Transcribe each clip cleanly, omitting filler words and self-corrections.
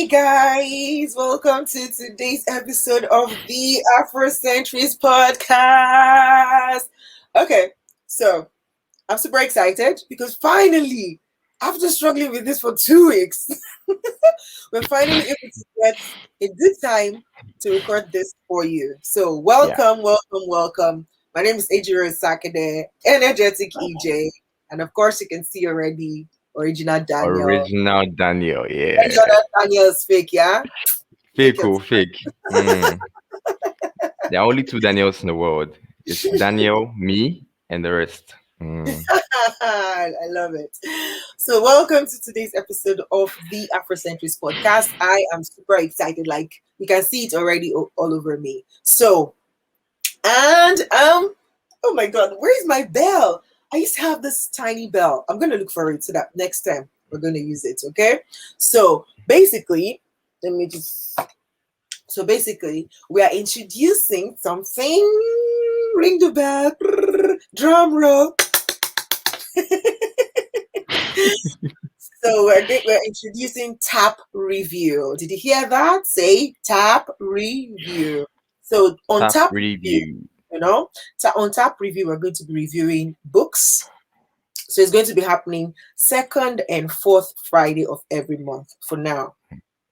Hey guys, welcome to today's episode of the Afrocentrist podcast. Okay, so I'm super excited because finally, after struggling with this for 2 weeks, we're finally able to get a good time to record this for you. So, Yeah, welcome. My name is Ejiro Sakade, energetic EJ, and of course, you can see already original Daniel. original Daniel. Any Yeah, other Daniel's fake, yeah? Take fake your or fake. There are only two Daniels in the world. It's Daniel, me, and the rest. I love it. So, welcome to today's episode of the Afrocentrist podcast. I am super excited. Like you can see it already all over me. So, and oh my God, where's my bell? I used to have this tiny bell. I'm gonna look for it so that next time we're gonna use it. Okay. So basically, let me just. So basically, we are introducing something. Ring the bell. Drum roll. So we're introducing tap review. Did you hear that? Say tap review. So on Tap tap review, review. on tap review, we're going to be reviewing books. So it's going to be happening second and fourth Friday of every month for now,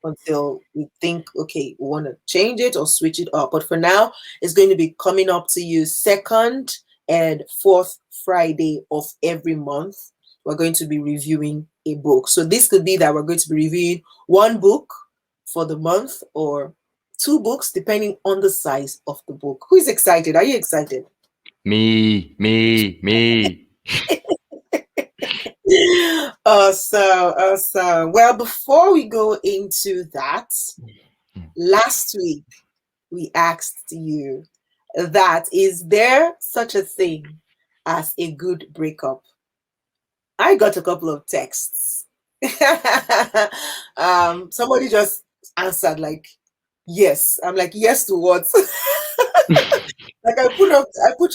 until we think, okay, we want to change it or switch it up. But for now, it's going to be coming up to you second and fourth Friday of every month. We're going to be reviewing a book. So this could be that we're going to be reviewing one book for the month or two books, depending on the size of the book. Who is excited? Are you excited? Me. Awesome. Well, before we go into that, last week we asked you that is there such a thing as a good breakup? I got a couple of texts. Somebody just answered like yes. I'm like, yes to what? Like I put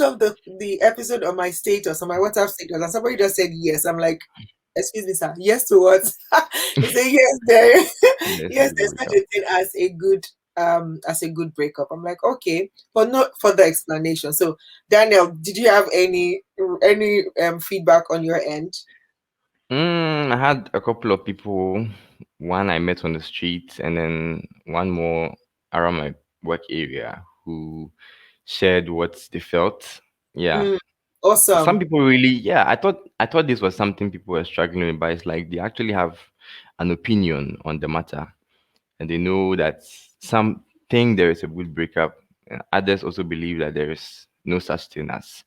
up the episode on my status, on my WhatsApp status, and somebody just said yes. I'm like, excuse me, sir, yes to what? They say yes, there Yes, a yes, good there's such breakup. a thing as a good breakup. I'm like, okay, but not further explanation. So Daniel, did you have any feedback on your end? I had a couple of people. One I met on the street, and then one more around my work area who shared what they felt. Yeah, Mm, some awesome. people really, yeah, I thought this was something people were struggling with, but it's like they actually have an opinion on the matter, and they know that some think there is a good breakup, and others also believe that there is no such thing as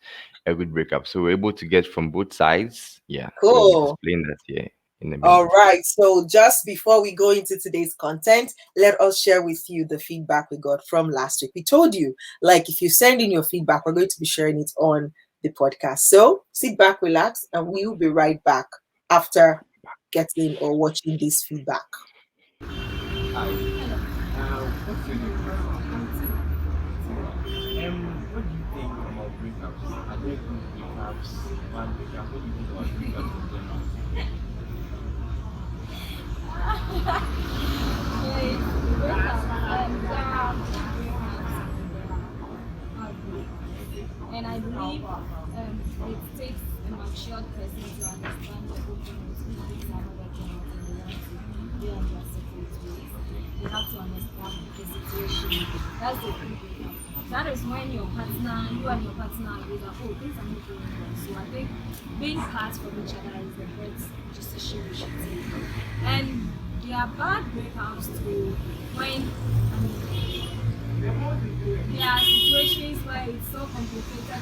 a good breakup. So we're able to get from both sides. Yeah, so we'll Cool. explain that here in a All minute. right. So just before we go into today's content, let us share with you the feedback we got from last week. We told you, like, if you send in your feedback, we're going to be sharing it on the podcast. So sit back, relax, and we will be right back after getting or watching this feedback. Hi. What's your name? What do you think about breakups? Are there good breakups, bad breakups? What do you think about breakups in general? And I believe it takes a matured person to understand the openness when things are not working out and they want to be on their separate ways. They have to understand the situation. That's the key breakup. That is when you and your partner agree that, oh, things are not going well. So I think being part from each other is the best decision we should take. And there are bad breakups too when there are situations where it's so complicated that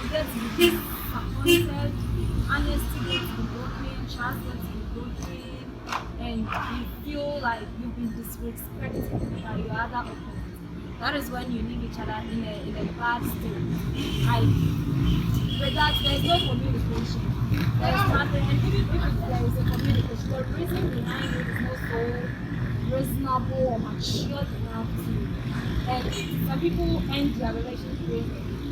you get to be disappointed, honesty gets to be broken, trust gets to be broken, and you feel like you've been disrespected by your other opponent. That is when you leave each other in a bad state. With that, there's no communication. There's nothing, and even if there is a communication, the reason behind it is not so reasonable or matured enough to. And some people end their relationship.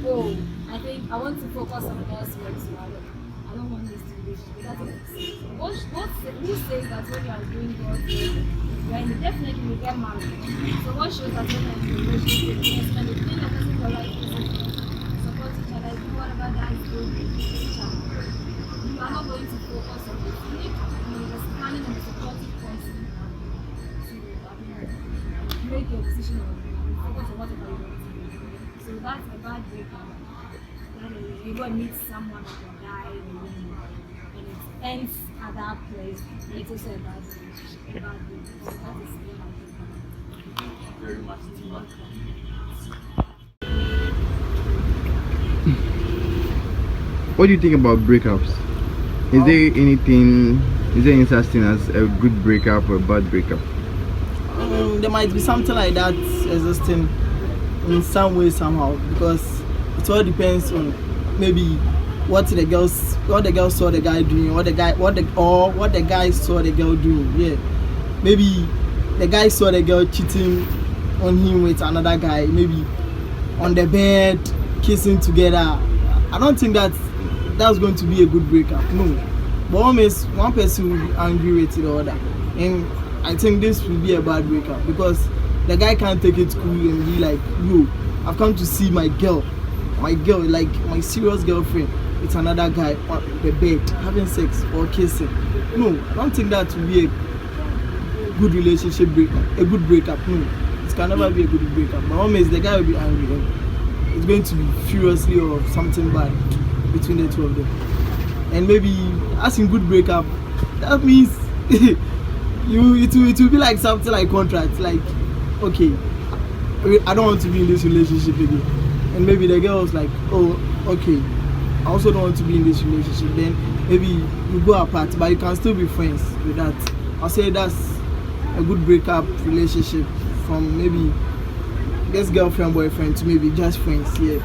Oh, I think I want to focus on elsewhere, so I don't want this relationship. That doesn't make sense. Who says that when you are doing God's work, then definitely we get married. So what shows that when you're in a relationship is when you think the person is the right person, support each other, do whatever that is good with each other. You are not going to focus on the feeling, you know, the standing and the supportive person to make your decision on focus on whatever you want to do. So that's a bad breakup. That is, you go and meet someone that will die and it ends at that place. It's also a bad relationship, a bad breakup. So that is what I think. Thank you very much, Tima. What do you think about breakups? Is there anything? Is there any such thing as a good breakup or a bad breakup? There might be something like that existing in some way somehow, because it all depends on maybe what the girl saw the guy doing, what the guy saw the girl doing. Yeah, maybe the guy saw the girl cheating on him with another guy, maybe on the bed kissing together. I don't think that's going to be a good breakup. No, but almost one person will be angry with the other, and I think this will be a bad breakup because the guy can't take it cool and be like, yo, I've come to see my girl, like my serious girlfriend with another guy on the bed having sex or kissing. No, I don't think that will be a good relationship breakup, a good breakup. No, it can never be a good breakup. But almost the guy will be angry and it's going to be furiously or something bad between the two of them. And maybe as in good breakup, that means it will be like something like contract, like, okay, I don't want to be in this relationship again. And maybe the girl was like, oh, okay, I also don't want to be in this relationship. Then maybe you go apart, but you can still be friends with that. I'll say that's a good breakup relationship from maybe this girlfriend, boyfriend to maybe just friends. Yeah,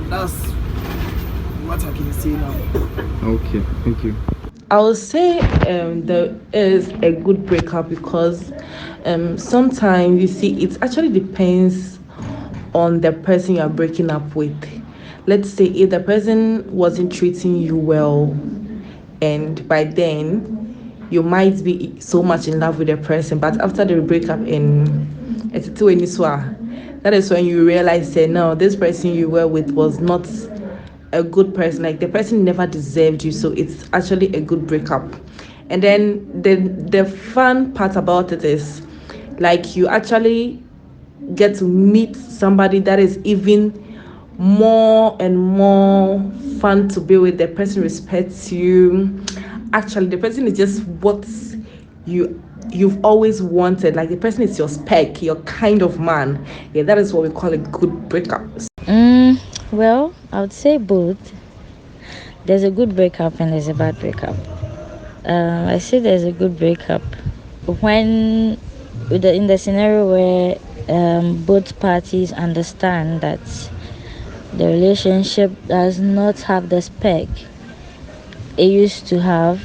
that's what I can say now. Okay, thank you. I would say there is a good breakup because sometimes you see it actually depends on the person you are breaking up with. Let's say if the person wasn't treating you well, and by then you might be so much in love with the person, but after the breakup that is when you realize that no, this person you were with was not a good person, like the person never deserved you, so it's actually a good breakup. And then the fun part about it is like you actually get to meet somebody that is even more and more fun to be with. The person respects you. Actually, the person is just what you've always wanted. Like the person is your spec, your kind of man. Yeah, that is what we call a good breakup. Well, I would say both. There's a good breakup and there's a bad breakup. I say there's a good breakup when in the scenario where both parties understand that the relationship does not have the spec it used to have,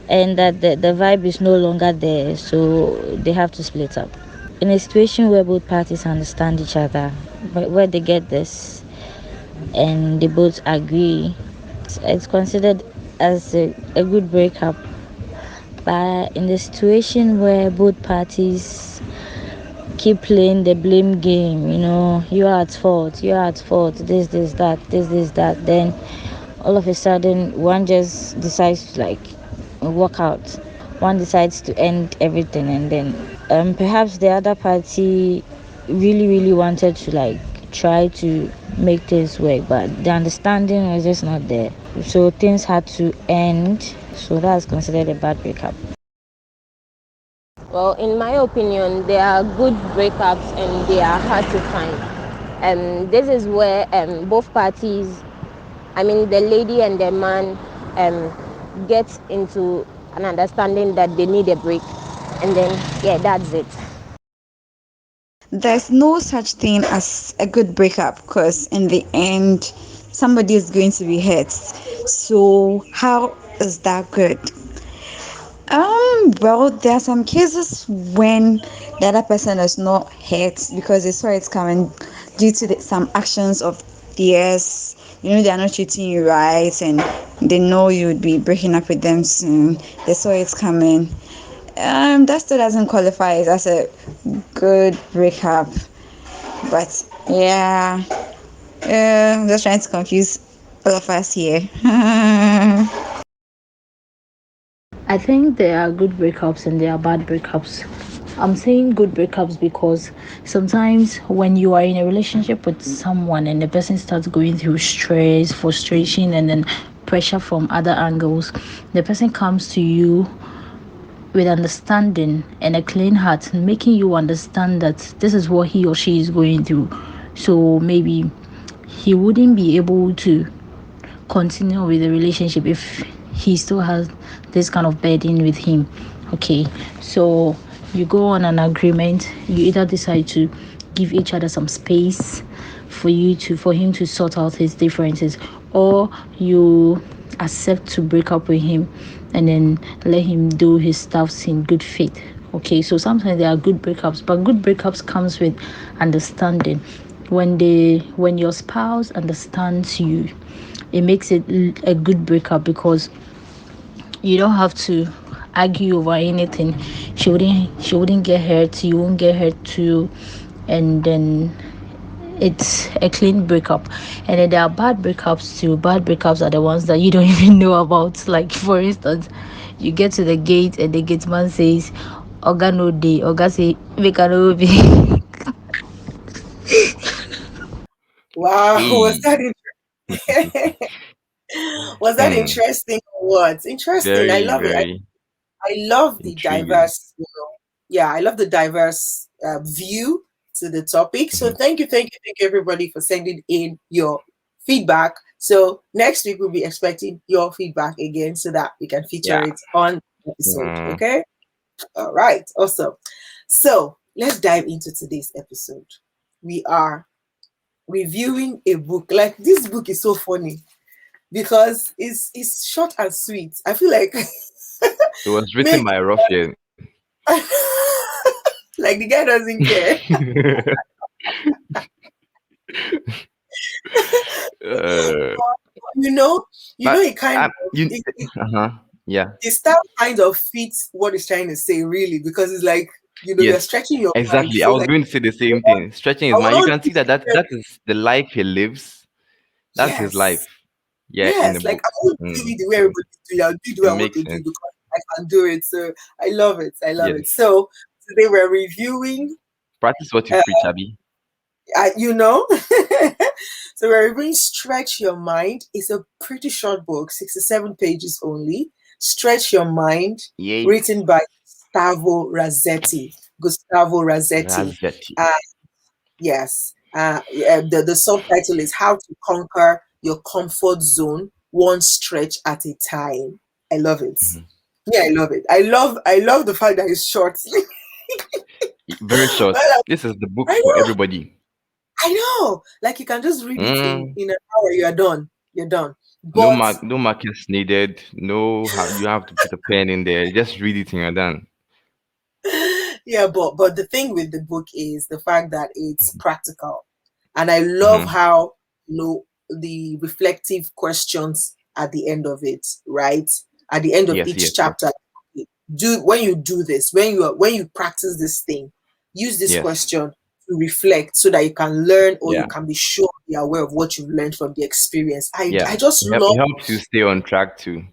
and that the vibe is no longer there, so they have to split up. In a situation where both parties understand each other, but where they get this and they both agree, it's considered as a good breakup. But in the situation where both parties keep playing the blame game, you are at fault, this, that, then all of a sudden one just decides to like walk out. One decides to end everything, and then perhaps the other party really, really wanted to like try to make things work, but the understanding was just not there. So things had to end. So that's considered a bad breakup. Well, in my opinion, there are good breakups and they are hard to find. This is where both parties, I mean the lady and the man, get into an understanding that they need a break, and then yeah, that's it. There's no such thing as a good breakup because in the end somebody is going to be hurt. So how is that good? Well, there are some cases when the other person is not hurt because they saw it coming due to some actions of theirs. They are not treating you right and they know you would be breaking up with them soon. They saw it coming. That still doesn't qualify as a good breakup. But yeah, I'm just trying to confuse all of us here. I think there are good breakups and there are bad breakups. I'm saying good breakups because sometimes when you are in a relationship with someone and the person starts going through stress, frustration, and then pressure from other angles, the person comes to you with understanding and a clean heart, making you understand that this is what he or she is going through. So maybe he wouldn't be able to continue with the relationship if he still has this kind of burden with him. Okay, so you go on an agreement. You either decide to give each other some space for him to sort out his differences, or you accept to break up with him and then let him do his stuffs in good faith. Okay, so sometimes there are good breakups, but good breakups comes with understanding. When your spouse understands you, it makes it a good breakup because you don't have to argue over anything. She wouldn't get hurt, you won't get hurt too, and then it's a clean breakup. And then there are bad breakups too. Bad breakups are the ones that you don't even know about. Like, for instance, you get to the gate and the gate man says, Oga no day, Oga say make a no be. Wow, was Hey. that was that Hmm. interesting or what? Interesting. I Very, love it. very I love the intriguing. diverse, yeah, I love the diverse view to the topic. So Mhm. thank you, everybody, for sending in your feedback. So next week we'll be expecting your feedback again so that we can feature Yeah. it on the episode. Mm. Okay. All right. Awesome. So let's dive into today's episode. We are reviewing a book. Like, this book is so funny because it's short and sweet. I feel like It was written maybe by Ruffian. like the guy doesn't care. uh, You know, but it kind of you. it, Uh-huh. Yeah. the style kind of fits what it's trying to say, really, because it's like, you're Yes. stretching your mind. Exactly. I So was like, going to say the I same want thing. Stretching I his mind. You want can you see to stretch. that is the life he lives. That's his Yes, life. Yeah, in the yes. Like, book. I won't do Mm. it the way So everybody do it. I'll do the it way I want makes to do sense. because I can do it. So I love it. I love it. Yes. So today we're reviewing, Practice what you uh, preach, Abby. you know, so we're reviewing Stretch Your Mind. It's a pretty short book, 67 pages only. Stretch Your Mind, Yay. written by Gustavo Razzetti. Gustavo Razzetti. Razzetti. Yes. The subtitle is How to Conquer Your Comfort Zone One Stretch at a Time. I love it. Mhm. Yeah, I love it. I love the fact that it's short. Very short. Well, This is the book I for know, everybody. I know. Like, you can just read it Mm. in an hour. You're done. You're done. No But mark, no markers needed. No, you have to put a pen in there. Just read it and you're done. yeah, but the thing with the book is the fact that it's practical, and I love Hmm. how, the reflective questions at the end of it, right? At the end of Yes, each yes, yes, chapter, do when you do this, when you practice this thing, use this yes. question to reflect so that you can learn, or you Yeah, can be sure, be aware of what you've learned from the experience. yeah. I just It love helps you stay on track too.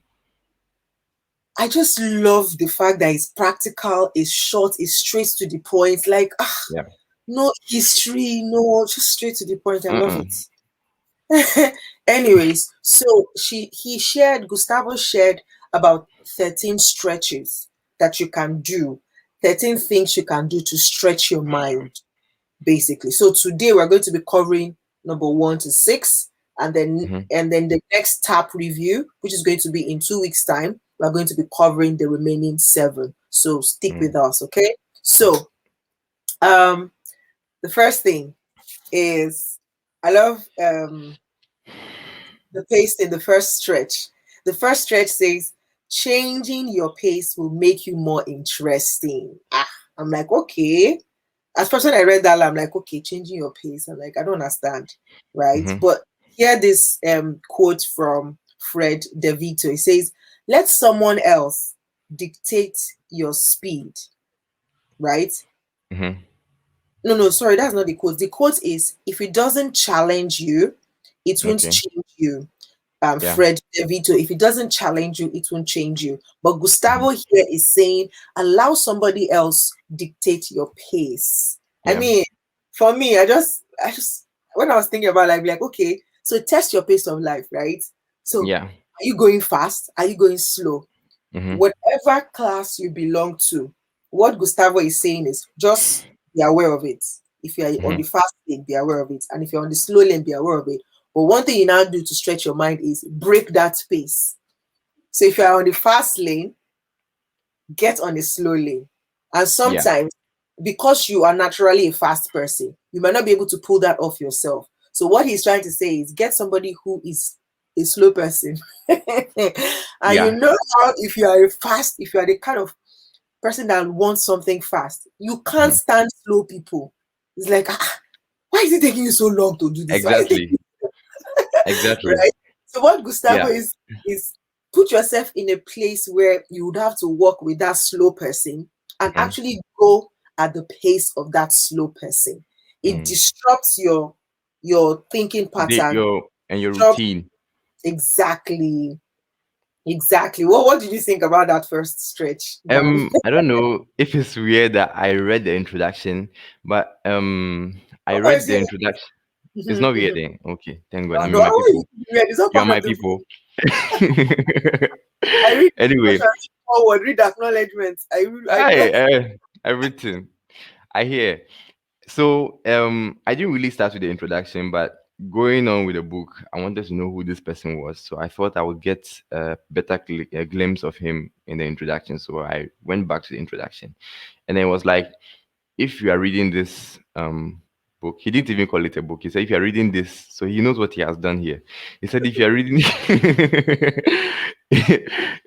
I just love the fact that it's practical, it's short, it's straight to the point. Like, Yeah. no history, no, just straight to the point. I love Mm-mm. it. Anyways, so Gustavo shared about 13 stretches that you can do, 13 things you can do to stretch your mind, basically. So today we're going to be covering number 1 to 6, and then Hmm. the next tap review, which is going to be in 2 weeks' time, we're going to be covering the remaining 7. So stick Mm. with us, okay? So um the first thing is, I love the pace in the first stretch. The first stretch says, changing your pace will make you more interesting. I'm like, okay. As first when I read that, I'm like, okay, changing your pace. I'm like, I don't understand, right? Hmm. But here this quote from Fred DeVito. He says, "Let someone else dictate your speed, right? Mm-hmm. No, no, sorry, that's not the quote. The quote is, if it doesn't challenge you, it won't Okay. change you. Yeah. Fred DeVito, if it doesn't challenge you, it won't change you. But Mm-hmm. Gustavo here is saying, allow somebody else dictate your pace. I Yeah. mean, for me, I just, when I was thinking about life, like, okay, so test your pace of life, right? So, Yeah. are you going fast? Are you going slow? Mm-hmm. Whatever class you belong to, what Gustavo is saying is just be aware of it. If you're on the Mm-hmm. fast lane, be aware of it. And if you're on the slow lane, be aware of it. But one thing you now do to stretch your mind is break that pace. So if you're on the fast lane, get on the slow lane. And Yeah. sometimes, because you are naturally a fast person, you might not be able to pull that off yourself. So what he's trying to say is get somebody who is a slow person. And you Yeah. know how, if you are a fast, if you are the kind of person that wants something fast, you can't Mm-hmm. stand slow people. It's like, why is it taking you so long to do this? Why is it Exactly. taking Exactly. right? So what Gustavo Yeah. is put yourself in a place where you would have to work with that slow person and Mm-hmm. actually go at the pace of that slow person. It Mm. disrupts your thinking pattern. Your Disrupts routine. exactly, exactly. What did you think about that first stretch, Dan? I don't know if it's weird that I read the introduction, but I Of course, read yeah. the introduction. It's Mhm, not weird mhm. then. Okay, thank God. I No, mean my people. it's not You are part my of the book. people. I read Anyway, introduction, forward, read acknowledgements. I I know. everything. I hear. So I didn't really start with the introduction, but going on with the book, I wanted to know who this person was. So I thought I would get a better a glimpse of him in the introduction. So I went back to the introduction, and then it was like, if you are reading this book, he didn't even call it a book. He said, if you are reading this, so he knows what he has done here. He said, if you are reading, he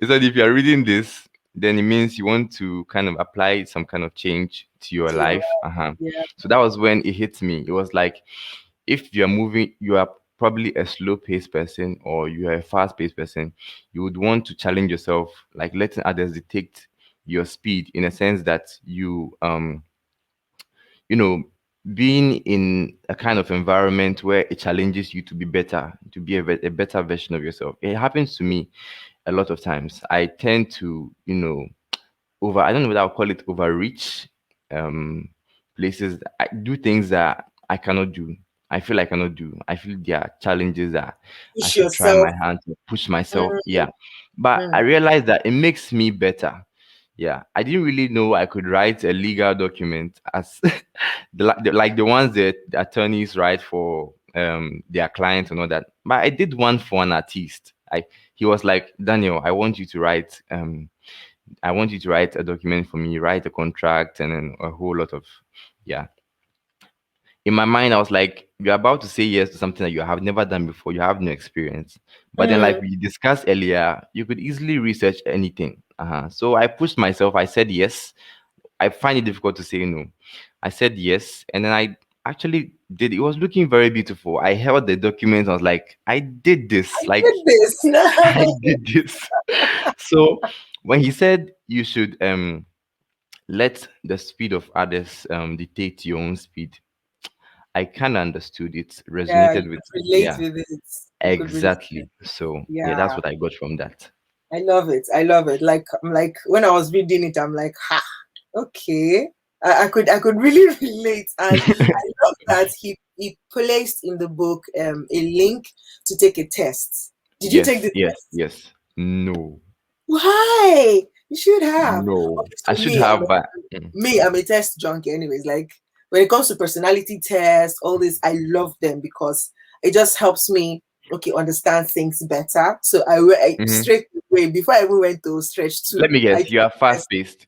said, if you are reading this, then it means you want to kind of apply some kind of change to your To your life. life. Uh-huh. Yeah. So that was when it hit me. It was like, if you're moving, you are probably a slow paced person or you are a fast paced person, you would want to challenge yourself, like letting others dictate your speed in a sense that you know, being in a kind of environment where it challenges you to be better, to be a better version of yourself. It happens to me a lot of times. I tend to, I don't know whether I'll call it overreach um, places. I do things that I cannot do. I feel I cannot do. I feel there are challenges that I Push should try my yourself. hand to push myself. Mm, Yeah. But I mm. realized that it makes me better. Yeah. I didn't really know I could write a legal document as like the ones that the attorneys write for their clients and all that. But I did one for an artist. He was like, Daniel, I want you to write a document for me, write a contract, and then a whole lot of, yeah. In my mind, I was like, you're about to say yes to something that you have never done before. You have no experience. But then, like Mm. we discussed earlier, you could easily research anything. So I pushed myself. I said yes. I find it difficult to say no. I said yes, and then I actually did. It was looking very beautiful. I held the document. I was like, I did this. I Like did this. I did this. So when he said you should let the speed of others dictate your own speed, I kind of understood it, Yeah, you resonated with, could relate yeah, with it. You could relate. exactly. So yeah, that's Yeah, what I got from that. I love it. I love it. Like I'm like when I was reading it, I'm like, ha, okay. I could really relate, and I love that he placed in the book a link to take a test. Did you take Yes, the yes, test? yes. No, Why? You should have. no. Okay, I so should me, have, but I'm a test junkie, anyways. Like when it comes to personality tests, all this, I love them because it just helps me, okay, understand things better. So I mhm. straight away before I even went to stretch Let two, me I guess. took You are the fast test. paced.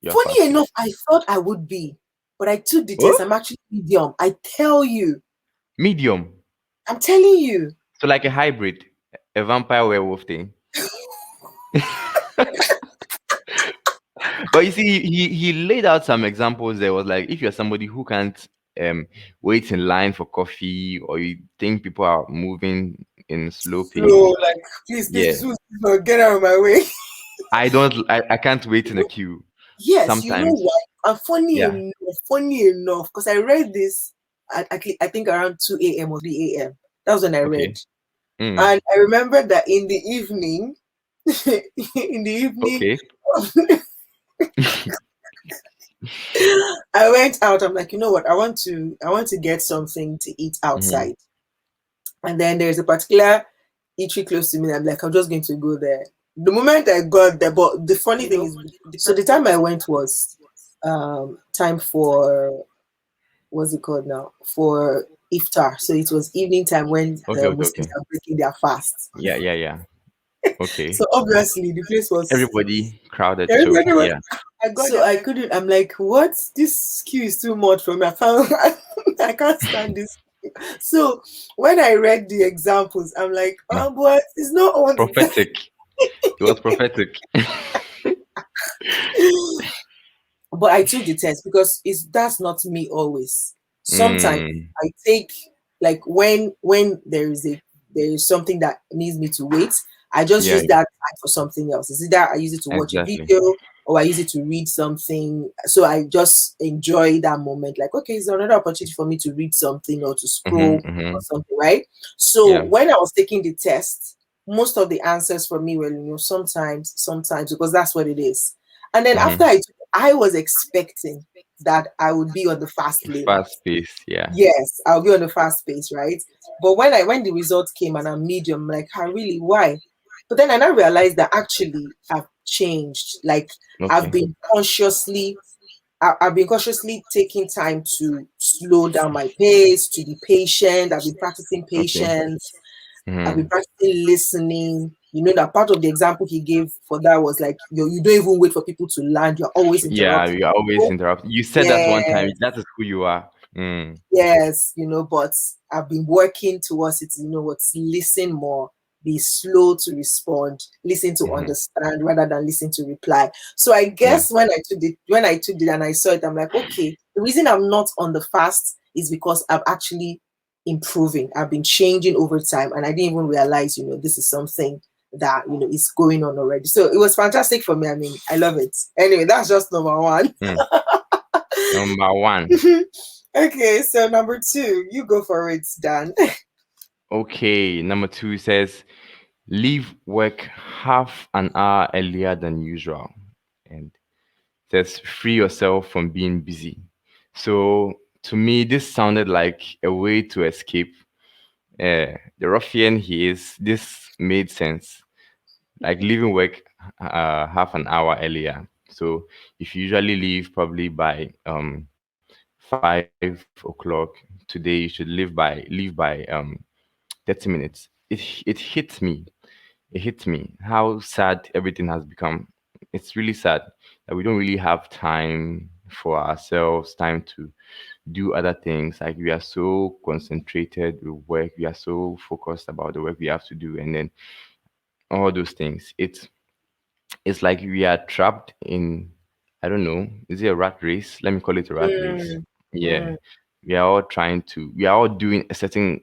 You are Funny fast enough, paced. I thought I would be, but I took the test. Oh, I'm actually medium. I tell you, medium. I'm telling you. So like a hybrid, a vampire werewolf thing. But you see, he laid out some examples. There was like, if you're somebody who can't um wait in line for coffee, or you think people are moving in slow Slow, pace, like please, yeah, get out of my way. I can't wait in a queue. Yes, you know Sometimes, what? And yeah. funny enough, because I read this I think around 2 a.m. or 3 a.m. That was when I read. Okay. Mm. And I remember that in the evening, in the evening, Okay. I went out. I'm like, you know what? I want to get something to eat Mm-hmm. outside. And then there's a particular eatery close to me. I'm like, I'm just going to go there. The moment I got there, but the funny thing is, so the time I went was time for what's it called now? For iftar. So it was evening time when Okay. the Okay. Muslims Okay. are breaking their fast. Yeah. Yeah. Yeah. Okay. So obviously the place was Everybody crowded through. everybody was Yeah. so I couldn't. I'm like, what? This queue is too much for me. I found I can't stand this. So when I read the examples, I'm like, Mm. oh, but it's not all the time. Prophetic. It was prophetic. But I took the test because it's that's not me always. Sometimes Mm. I take like when there is something that needs me to wait, I just Yeah. use that time for something else. It's either I use it to watch a Exactly. video or I use it to read something. So I just enjoy that moment. Like, okay, it's another opportunity for me to read something or to scroll Mm-hmm. or Mm-hmm. something, right? So Yeah. when I was taking the test, most of the answers for me were, sometimes, because that's what it is. And then Mm-hmm. after I was expecting that I would be on the fast lane. Fast pace. Yeah. Yes, I'll be on the fast pace, right? But when the results came and I'm medium, I'm like, "Ah, really? Why?" But then I now realized that actually I've changed. Like I've Okay. been consciously I've been consciously taking time to slow down my pace, to be patient. I've been practicing Okay. patience. I've been Mm-hmm. practicing listening. You know that part of the example he gave for that was like you don't even wait for people to land. You're always Yeah. interrupting You are always people. interrupt. You said that one time. Yes, That is who you are. Mm. yes, but I've been working towards it. What's listen more, be slow to respond, listen to Mm-hmm. understand rather than listen to reply. So I Yeah. guess when I took it and I saw it, I'm like, okay, the reason I'm not on the fast is because I'm actually improving. I've been changing over time, and I didn't even realize, this is something that is going on already. So it was fantastic for me. I mean, I love it. Anyway, that's just number one. Mm. Number one. Okay, so number two, you go for it, Dan. Okay. Number two says leave work half an hour earlier than usual, and says free yourself from being busy. So to me, this sounded like a way to escape. The ruffian he is, this made sense. Like leaving work half an hour earlier. So if you usually leave probably by 5 o'clock, today you should leave by 30 minutes. It hit me. It hit me how sad everything has become. It's really sad that we don't really have time for ourselves, time to do other things. Like we are so concentrated with work, we are so focused about the work we have to do, and then all those things. It's like we are trapped in, I don't know, is it a rat race? Let me call it a rat race. Mm, Yeah. mm, We are all doing a certain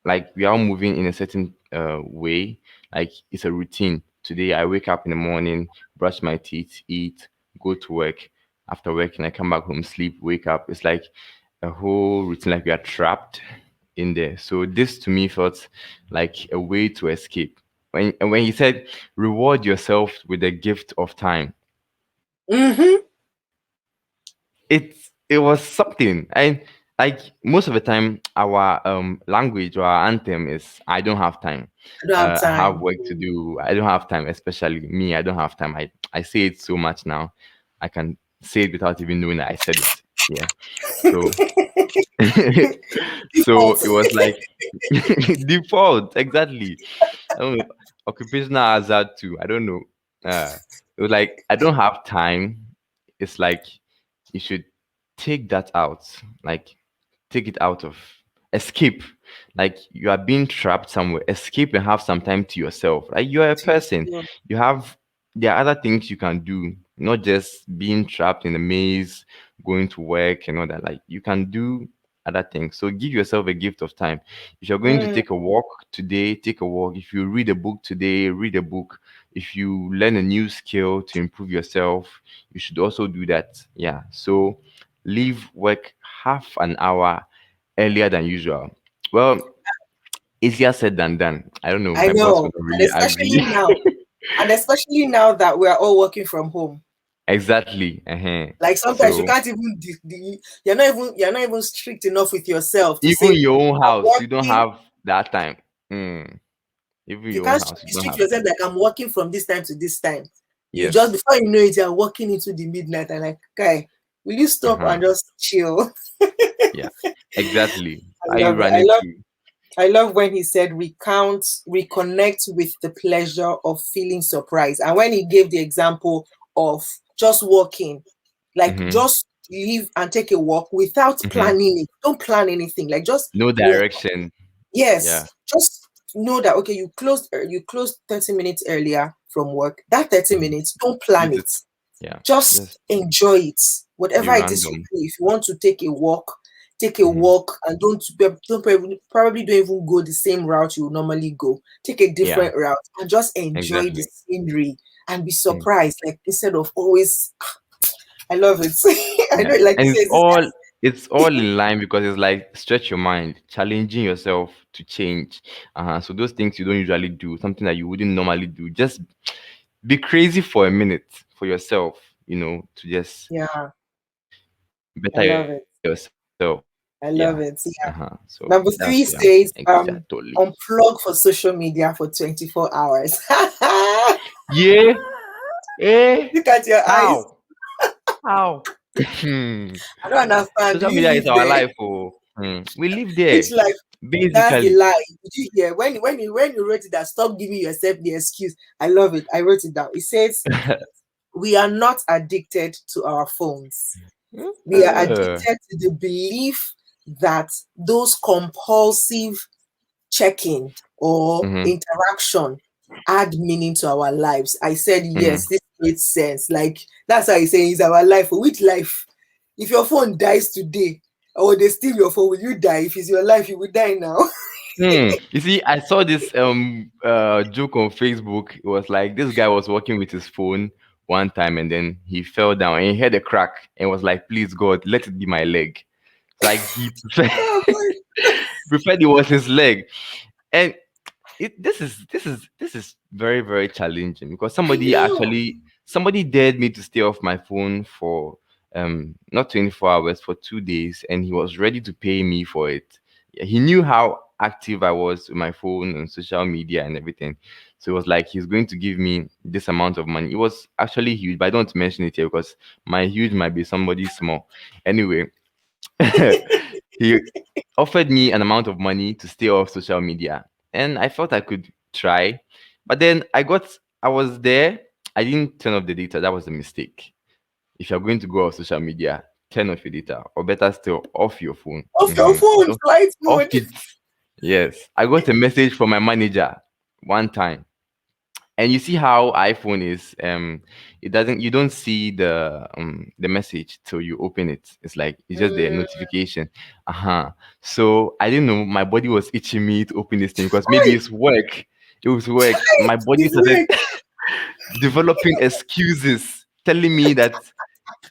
like we are all moving in a certain way. Like it's a routine. Today I wake up in the morning, brush my teeth, eat, go to work. After working, I come back home, sleep, wake up. It's like a whole routine, like we are trapped in there. So this to me felt like a way to escape. When he said reward yourself with the gift of time, mm-hmm. it was something. And like most of the time our language or our anthem is I don't have time. I don't have I have time. work to do. I don't have time, especially me. I don't have time. I say it so much now. I can say it without even knowing that I said it. Yeah. So so Default. it was like default, exactly. I don't know, occupational hazard too. I don't know. It was like I don't have time. It's like you should take that out. Like take it out of escape. Like you are being trapped somewhere. Escape and have some time to yourself. Like you are a person. You have there are other things you can do, not just being trapped in the maze, going to work and all that. Like you can do other things. So give yourself a gift of time. If you're going to Mm, take a walk today, take a walk. If you read a book today, read a book. If you learn a new skill to improve yourself, you should also do that. Yeah. So leave work half an hour earlier than usual. Well, easier said than done. I don't know. I My boss know, would not really agree. and especially now that we're all working from home. Exactly. Uh-huh. Like sometimes you So can't even you're not even strict enough with yourself to even say in your own I'm house, you don't working. have that time. Mm. Even in You your own can't house, you don't restrict have yourself time. like I'm working from this time to this time. You just Yes. before you know it, you're working into the midnight and like, guy, will you stop Uh-huh. and just chill? Yeah. Exactly. I Are you love it. running to? I love when he said reconnect with the pleasure of feeling surprised. And when he gave the example of just walking, like Mm-hmm. just leave and take a walk without Mm-hmm. planning it. Don't plan anything. Like just No walk. direction. Yes, Yeah. just know that okay, you closed 30 minutes earlier from work. That 30 Mm-hmm. minutes, don't plan Use it. it. Yeah. Just Just enjoy it. be Whatever it is you random. do. If you want to take a Mm-hmm. walk and probably don't even go the same route you would normally go. Take a Yeah. different route and just enjoy the Exactly. scenery and be Mm. surprised. Like instead of always I love it. I Yeah. know like And you said, this it's all in line because it's like stretch your mind, challenging yourself to change. So those things you don't usually do, something that you wouldn't normally do. Just be crazy for a minute for yourself, to just yeah, I better love it. yourself. Yeah. I love it. So Yeah. that's where Number I'm three says exactly. unplug for social media for 24 hours. Yeah. Eh. Look at your eyes. How? How? Hmm. I don't understand. Do Social you media is live our there? life. Oh. We live there. Which life? That's the Basically. lie. Did you hear? When you wrote it that stop giving yourself the excuse. I love it. I wrote it down. It says we are not addicted to our phones. We are Uh, addicted to the belief that those compulsive checking or mhm, interaction add meaning to our lives. I said, mhm. yes, this makes sense. Like, that's how I say it's our life. Which life? If your phone dies today or they steal your phone, will you die? If it's your life, you will die now. You see, I saw this joke on Facebook. It was like this guy was walking with his phone one time and then he fell down and he heard a crack and was like, please God, let it be my leg. It's like he preferred, Oh preferred it was his leg. And this is very, very challenging because I know. somebody dared me to stay off my phone for not 24 hours, for 2 days, and he was ready to pay me for it. Yeah, he knew how active I was with my phone and social media and everything. So it was like he's going to give me this amount of money. It was actually huge, but I don't mention it here because my huge might be somebody small. Anyway, he offered me an amount of money to stay off social media, and I felt I could try. But then I was there. I didn't turn off the data. That was a mistake. If you're going to go off social media, turn off your data, or better still, off your phone. Off your phone, So flight off mode. it. Yes, I got a message from my manager one time, and you see how iPhone is. You don't see the message till you open it. It's like it's just the Mm, notification. So I didn't know, my body was itching me to open this thing because maybe right, it's work. It was work. My right. body It's started weird. developing excuses, telling me that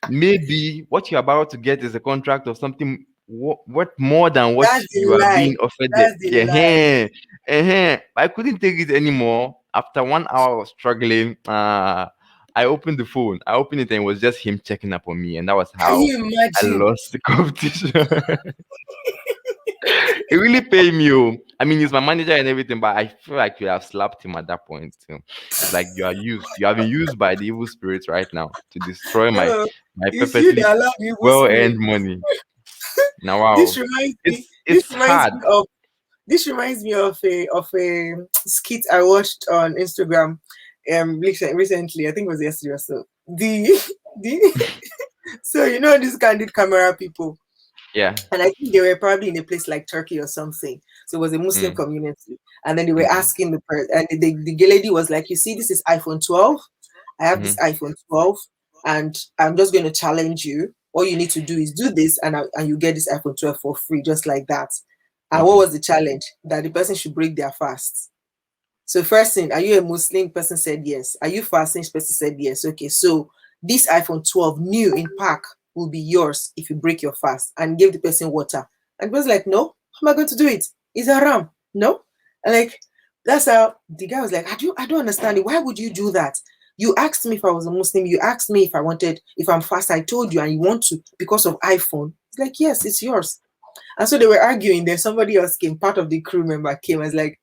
maybe what you're about to get is a contract or something what more than what That's you the are lie. being offered there. That's the lie. Yeah. I couldn't take it anymore. After 1 hour of struggling, I opened the phone. I opened it and it was just him checking up on me, and that was Can how you I imagine? lost the competition. It really paid me. Oh. I mean, he's my manager and everything, but I feel like we have slapped him at that point. It's like you have been used by the evil spirits right now to destroy my Uh, my it's you perfectly that allow the evil well spirit. earned money. Now, This wow, reminds me. This it's reminds hard. me of. This reminds me of a skit I watched on Instagram. Recently, I think it was yesterday or so. The so these candid camera people, Yeah. and I think they were probably in a place like Turkey or something. So it was a Muslim Mm, community, and then they were mm, asking the person, and the lady was like, "You see, this is iPhone 12. I have this mm, iPhone 12, and I'm just going to challenge you. All you need to do is do this, and you get this iPhone 12 for free, just like that. And what Okay. was the challenge? That the person should break their fast. So first thing, are you a Muslim? Person said yes. Are you fasting? Person said yes. Okay, so this iPhone 12 new in pack will be yours if you break your fast, and give the person water. And the was like, no, how am I going to do it? It's haram. No. And like that's how the guy was like, I don't understand it. Why would you do that? You asked me if I was a Muslim. You asked me if I wanted, if I'm fast. I told you, and you want to because of iPhone. It's like, yes, it's yours. And so they were arguing. Then somebody else came, part of the crew member came. I was like,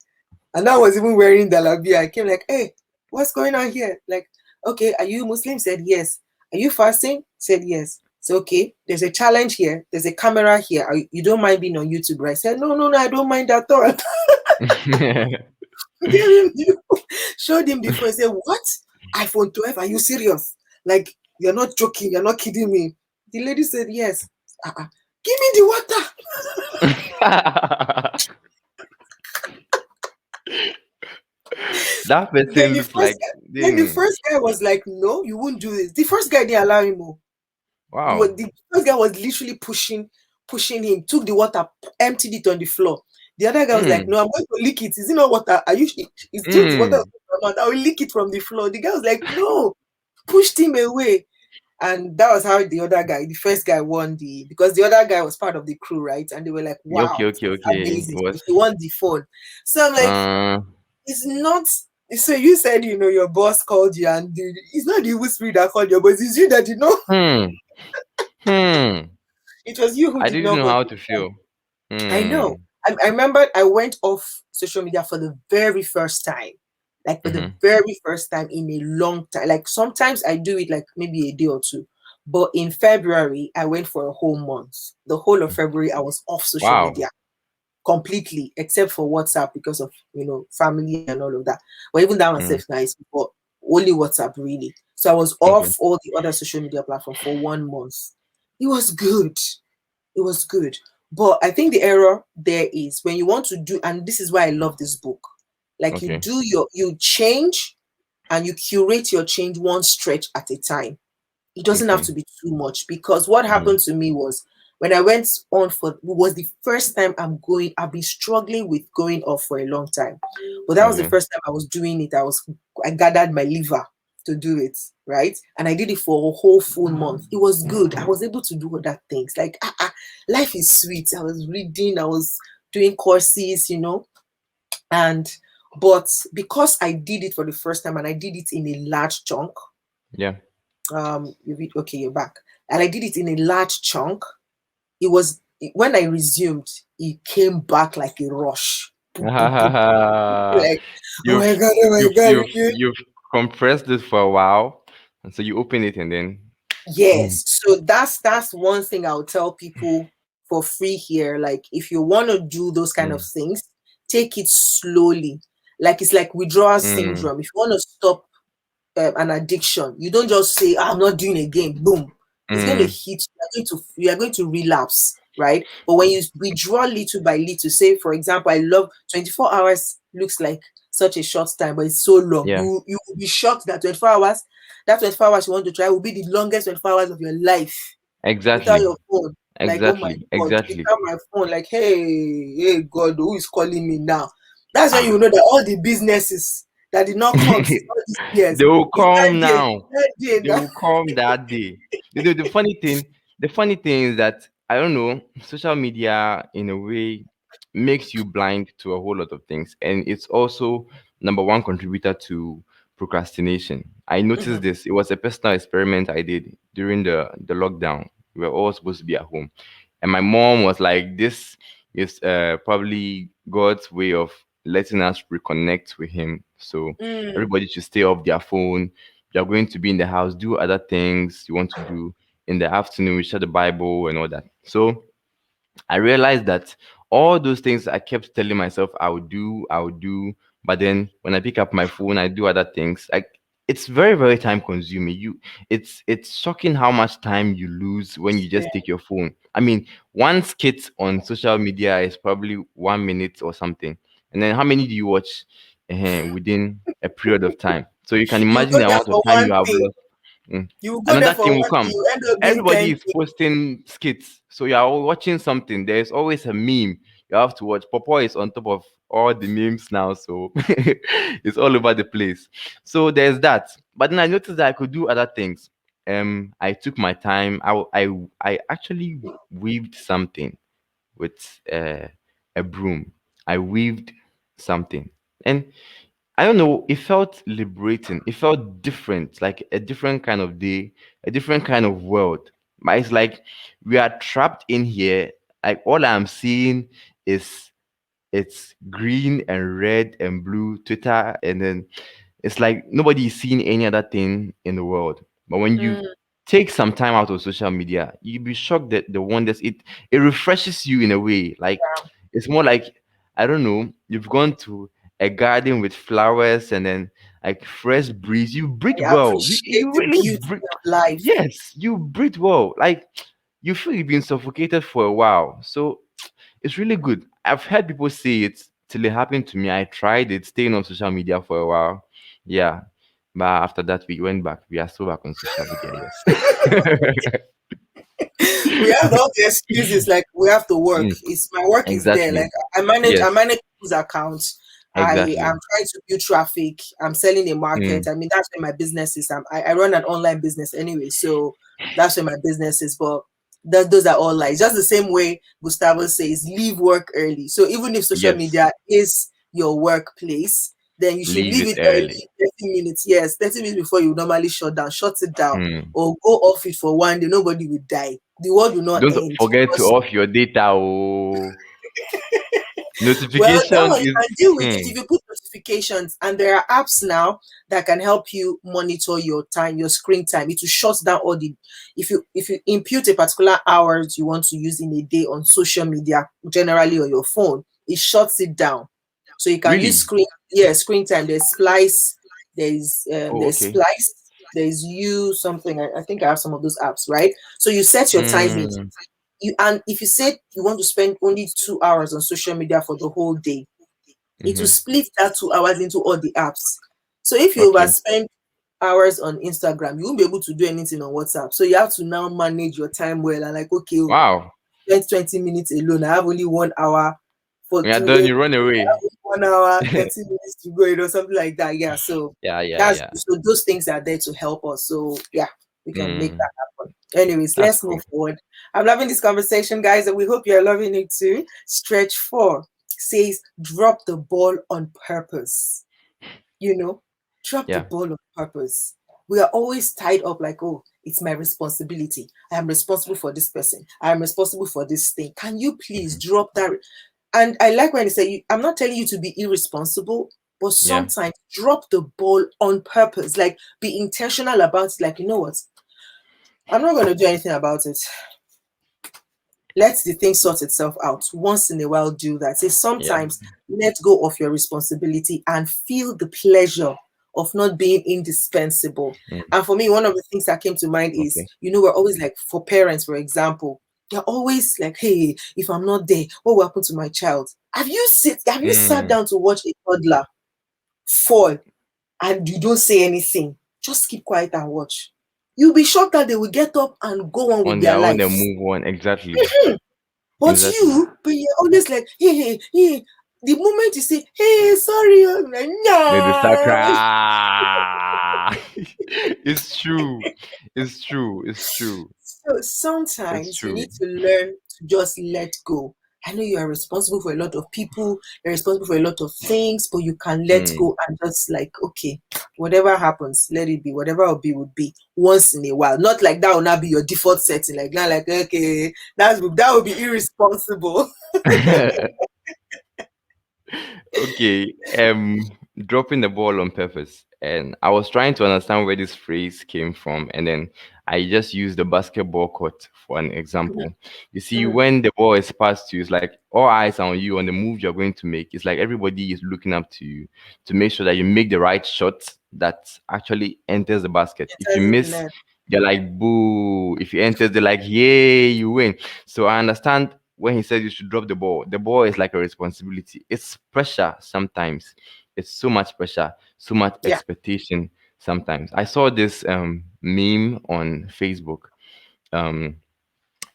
and I was even wearing the labia. I came like, hey, what's going on here? Like, okay, are you Muslim? Said yes. Are you fasting? Said yes. So okay, there's a challenge here. There's a camera here. You don't mind being on YouTube, right? I said, no, no, no, I don't mind at all. Gave him showed him before. He said, what? iPhone 12? Are you serious? Like, you're not joking, you're not kidding me. The lady said, yes. Give me the water. That Then person the looks like first then the dang. first guy was like, no, you won't do this. The first guy didn't allow him more. Wow. The first guy was literally pushing him, took the water, emptied it on the floor. The other guy was like, Mm. no, I'm going to lick it. Is it not water? Are you it's just the water. Mm. I will lick it from the floor. The guy was like, no, pushed him away. And that was how the other guy, the first guy, won because the other guy was part of the crew, right? And they were like, Okay, wow, okay, it's okay. amazing. What? So he won the phone. So I'm like, Uh. it's not. So you said, your boss called you, and it's not the evil spirit that called you, but it's you that did not. Hmm. Hmm. It was you who I did didn't not know go how to to the. feel. I Hmm. know. I remember I went off social media for the very first time, like for the Mm-hmm. very first time in a long time. Like sometimes I do it like maybe a day or two, but in February I went for a whole month. The whole of February I was off social Wow. media completely, except for WhatsApp because of family and all of that. But even that one Mm. safe nice, but only WhatsApp really. So I was Okay. off all the other social media platforms for 1 month. It was good. It was good. But I think the error there is when you want to do, and this is why I love this book. Like Okay. you change and you curate your change one stretch at a time. It doesn't have Okay. to be too much because what Mm. happened to me was when I went on for was the first time I've been struggling with going off for a long time. But that was the Okay. first time I was doing it. I gathered my liver to do it, right? And I did it for a whole full month. It was good. I was able to do other things. Like life is sweet. I was reading, I was doing courses, and but because I did it for the first time and I did it in a large chunk, Yeah. okay, you're back. And I did it in a large chunk. It was when I resumed, it came back like a rush. Boop, boop, boop, boop. Like, oh you've my god, oh my you've god. you've you've compressed it for a while, and so you open it and then boom. Yes. So that's one thing I'll tell people for free here. Like if you want to do those kind of Mm. things, take it slowly. Like it's like withdrawal Mm. syndrome. If you want to stop an addiction, you don't just say, "Ah, I'm not doing it again." Boom. It's going to Mm. hit you are going to relapse, right? But when you withdraw little by little, say for example, I love 24 hours looks like such a short time, but it's so long. Yeah. You will be shocked that 24 hours, that 24 hours you want to try will be the longest 24 hours of your life without Exactly. your phone. Like, oh my Exactly. god, Exactly. without my phone, like, hey God, who is calling me now? That's when you know that all the businesses that did not come since all these years, They will it's that come day, now. that day They now. will come that day. The funny thing is that I don't know, social media in a way makes you blind to a whole lot of things, and it's also number one contributor to procrastination. I noticed Mhm. this. It was a personal experiment I did during the lockdown. We were all supposed to be at home, and my mom was like, "This is probably God's way of letting us reconnect with Him. So Mm. everybody should stay off their phone. You're going to be in the house, do other things you want to do in the afternoon, we share the Bible and all that." So I realized that all those things I kept telling myself I would do, but then when I pick up my phone, I do other things. Like it's very, very time consuming. It's shocking how much time you lose when you Yeah. just take your phone. I mean, one skit on social media is probably 1 minute or something, and then how many do you watch within a period of time? So you can You imagine go the there amount of for time one you have thing. lost. Mm. You will go there Another for thing will one thing, come. you end up doing Everybody 10 is posting skits, so you are watching something. There's always a meme you have to watch. Popo is on top of all the memes now, so it's all over the place. So there's that. But then I noticed that I could do other things. I took my time. I actually weaved something with a broom. I weaved something, and I don't know, it felt liberating. It felt different, like a different kind of day, a different kind of world. But it's like we are trapped in here. Like all I'm seeing is it's green and red and blue Twitter, and then it's like nobody is seeing any other thing in the world. But when you Mm, take some time out of social media, you'll be shocked that the wonders it refreshes you in a way. Like it's more like I don't know, you've gone to a garden with flowers and then like fresh breeze. You breathe I well. You, appreciate you the really beauty breathe. of life. Yes, you breathe well. Like you feel you've been suffocated for a while. So it's really good. I've heard people say it till it happened to me. I tried it, staying on social media for a while. Yeah. But after that, we went back. We are still back on social media, yes. We have all the excuses like we have to work. Mm, It's my work is there. Like exactly. I Yes, manage people's accounts. I am exactly. trying to build traffic. I'm selling a market. Mm, I mean that's where my business is. I run an online business anyway, so that's where my business is. But those are all lies. Just the same way Gustavo says, leave work early. So even if social yes. media is your workplace, then you should Leave leave it it early. early, 30 minutes. Yes, 30 minutes before you normally shut down. Shut it down Mm. or go off it for one day. Nobody will die. The world will not Don't end. forget to Because, off your data. Oh, well, that notification one you is. can deal with it if Mm. you put notifications, and there are apps now that can help you monitor your time, your screen time. It will shut down all the if you impute a particular hours you want to use in a day on social media, generally on your phone, it shuts it down. So you can use Really? screen time. Oh, There's okay. Splice, there's you something. I think I have some of those apps, right? So you set your timing. Mm. And if you said you want to spend only 2 hours on social media for the whole day, it will Mm-hmm. split that 2 hours into all the apps. So if you Okay. overspend hours on Instagram, you won't be able to do anything on WhatsApp. So you have to now manage your time well and like, okay, oh, Wow. spend 20 minutes alone. I have only 1 hour for We are two done. days. You run I have away. only 1 hour, 30 minutes to go, something like that. Yeah. So Yeah, yeah, that's yeah. so those things are there to help us. So yeah, we can make Mm. that happen. Anyways, That's let's cool. move forward. I'm loving this conversation, guys, and we hope you're loving it too. Stretch 4 says drop the ball on purpose. You know, drop the Yeah. ball on purpose. We are always tied up like, oh, it's my responsibility. I am responsible for this person. I am responsible for this thing. Can you please Hmm. drop that? And I like when you say, I'm not telling you to be irresponsible, but Yeah. sometimes drop the ball on purpose. Like, be intentional about it. Like, you know what? I'm not going to do anything about it. Let the thing sort itself out. Once in a while, do that. Say Yeah. sometimes let go of your responsibility and feel the pleasure of not being indispensable. Mm. And for me, one of the things that came to mind is, Okay. we're always like, for parents, for example, they're always like, hey, if I'm not there, what will happen to my child? Have you sat Mm. down to watch a toddler fall and you don't say anything? Just keep quiet and watch. You'll be shocked that they will get up and go on with On their their own, they life. move on. Exactly. Exactly. But you're always like, hey. The moment you say, hey, sorry, I'm like, They start no. cry. It's true. It's true. It's true. So It's sometimes you true. need to learn to just let go. I know you are responsible for a lot of people, you're responsible for a lot of things, but you can let Mm. go and just like, okay, whatever happens, let it be. Whatever will be, would be once in a while. Not like that will not be your default setting. Like, not like, okay, that would be irresponsible. Okay, dropping the ball on purpose. And I was trying to understand where this phrase came from, and then I just used the basketball court for an example. You see, Mm, when the ball is passed to you, it's like all eyes are on you on the move you're going to make. It's like everybody is looking up to you to make sure that you make the right shot that actually enters the basket. it If you has in the miss, net. they're like boo. If you enter, they're like yay, you win. So I understand when he says you should drop the ball is like a responsibility. It's pressure sometimes. It's so much pressure, so much Yeah. expectation. sometimes. I saw this meme on Facebook. Um,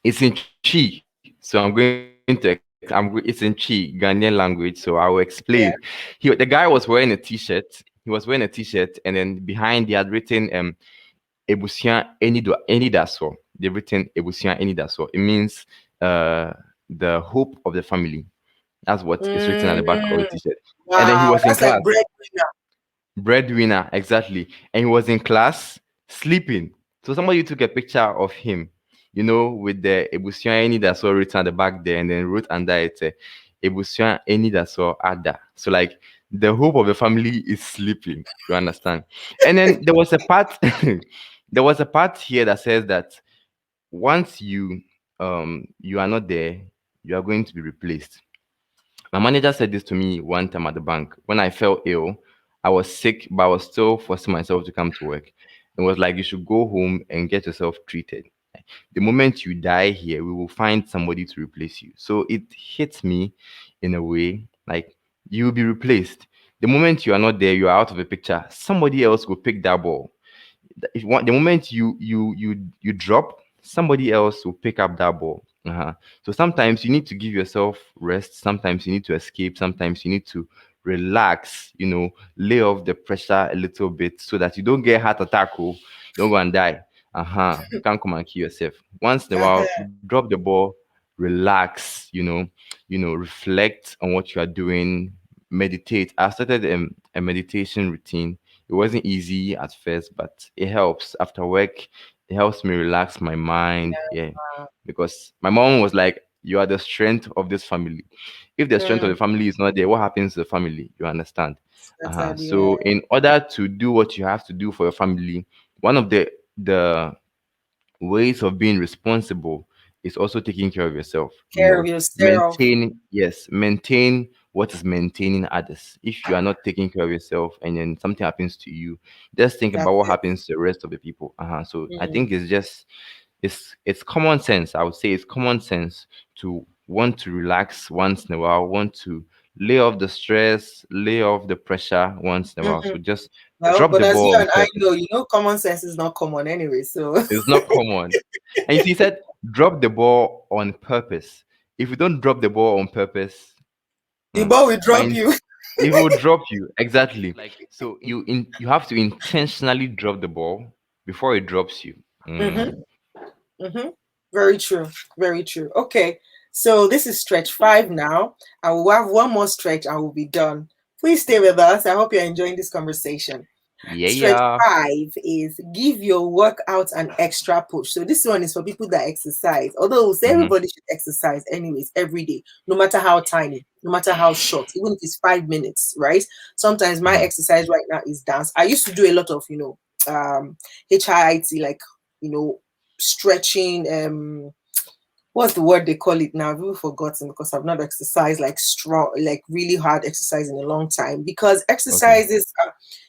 it's in Chi, so I'm going to it's in Chi, Ghanaian language. So I will explain. The guy was wearing a t-shirt. He was wearing a t-shirt, and then behind he had written Ebusian Enidaso. They've written Ebusian Enidaso. It means uh the hope of the family. That's what is written at the back of the Mm, t-shirt. And then he wow, was in that's like class. breadwinner. Breadwinner, exactly. And he was in class sleeping. So somebody took a picture of him, with the Ebusian Eni that's all written at the back there, and then wrote under it, Ebusian Eni that's all Ada. So like the hope of the family is sleeping. You understand? And then there was a part, there was a part here that says that once you are not there, you are going to be replaced. My manager said this to me one time at the bank. When I fell ill, I was sick, but I was still forcing myself to come to work. It was like, you should go home and get yourself treated. The moment you die here, we will find somebody to replace you. So it hits me in a way like you will be replaced. The moment you are not there, you are out of the picture. Somebody else will pick that ball. The moment you drop, somebody else will pick up that ball. So sometimes you need to give yourself rest. Sometimes you need to escape. Sometimes you need to relax. Lay off the pressure a little bit so that you don't get heart attack. Oh, don't go and die. You can't come and kill yourself. Once in a while, drop the ball, relax. Reflect on what you are doing. Meditate. I started a meditation routine. It wasn't easy at first, but it helps. After work, it helps me relax my mind. Yeah. Because my mom was like, "You are the strength of this family. If the strength of Mm, the family is not there, what happens to the family?" You understand? certainly, yeah. So in order to do what you have to do for your family, one of the ways of being responsible is also taking care of yourself. Care of yourself. Maintain what is maintaining others. If you are not taking care of yourself and then something happens to you, just think That's about what it. happens to the rest of the people. So I Mm, think it's common sense. I would say it's common sense to want to relax once in a while, want to lay off the stress, lay off the pressure once in a while. mhm. So just Well, drop but the as you ball on and I purpose. know, common sense is not common anyway. So It's not common. And you see, he said, drop the ball on purpose. If you don't drop the ball on purpose, the ball will drop find you. it will drop you. Exactly. So you have to intentionally drop the ball before it drops you. Mm-hmm. Mm-hmm. Very true. Very true. Okay. So this is stretch 5 now. I will have one more stretch. I will be done. Please stay with us. I hope you're enjoying this conversation. Yeah, Stretch yeah. 5 is give your workout an extra push. So this one is for people that exercise. Although we'll say Mm-hmm. everybody should exercise anyways every day, no matter how tiny, no matter how short, even if it's 5 minutes, right? Sometimes my Mm-hmm. exercise right now is dance. I used to do a lot of, HIIT, like, you know, stretching, what's the word they call it now? I've even forgotten because I've not exercised like strong, like really hard exercise in a long time. Because Okay. exercises,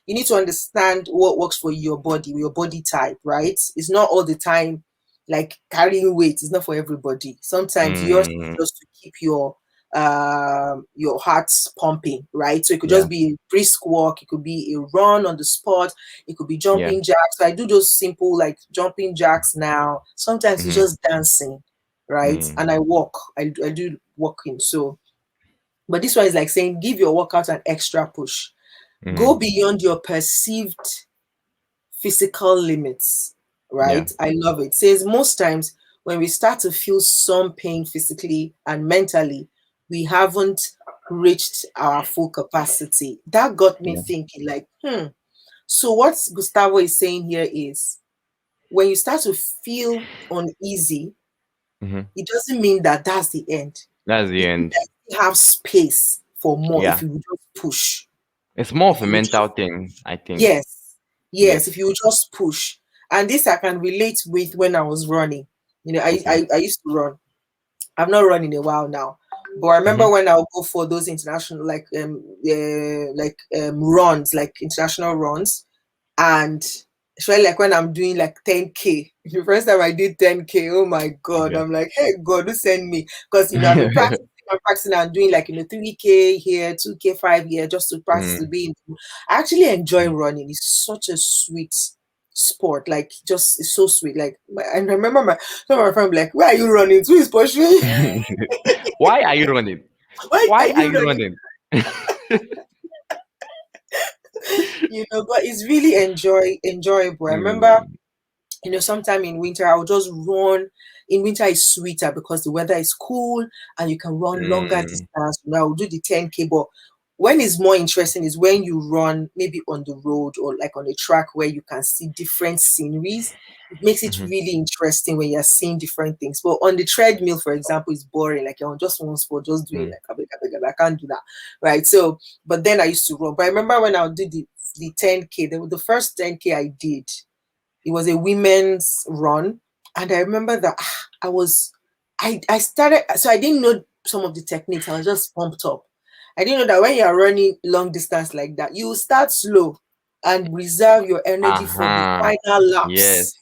you need to understand what works for your body, your body type, right? It's not all the time like carrying weight. It's not for everybody. Sometimes yours is Mm, just to keep your heart pumping, right? So it could yeah. just be a brisk walk, it could be a run on the spot, it could be Yeah. jumping jacks. So I do those simple like jumping jacks now. Sometimes it's Mm-hmm. just dancing, right? Mm, And I walk. I do walking. So, but this one is like saying give your workout an extra push. mm-hmm. Go beyond your perceived physical limits, Yeah. right? I love it. Says most times when we start to feel some pain physically and mentally, we haven't reached our full capacity. That got me Yeah. thinking, like, so what Gustavo is saying here is when you start to feel uneasy, Mm-hmm. it doesn't mean that that's the end. That's the It means end. that you have space for more if Yeah. you would just push. It's more of If a you would mental just thing, I think. Yes, yes, if Yes. you just push. And this I can relate with when I was running. Okay. I used to run. I've not run in a while now. But I Mm-hmm. remember when I would go for those international runs, like international runs, and especially like when I'm doing like 10K. The first time I did 10K, oh my god, Yeah. I'm like, hey God, who send me? Because I've been practicing I'm practicing and doing like 3K here, 2K 5 here, just to practice to Mm. be in. I actually enjoy running. It's such a sweet sport. Like just it's so sweet. Like I remember some of my friends like, where are you running? Who is pursuing? Why are you running? Why are Why are you you running? running? But it's really enjoyable. I remember Mm. sometime in winter I'll just run. In winter it's sweeter because the weather is cool and you can run longer Mm. distance. I'll do the 10K, but when it's more interesting is when you run maybe on the road or like on a track where you can see different sceneries. It makes it Mhm. really interesting when you're seeing different things. But on the treadmill, for example, it's boring. Like you're on just one spot, just doing Mm. like I can't do that. Right. So, but then I used to run. But I remember when I did the 10K, the first 10K I did, it was a women's run, and I remember that I started. So I didn't know some of the techniques. I was just pumped up. I didn't know that when you're running long distance like that, you start slow and reserve your energy for the Uh-huh. final Yes. laps,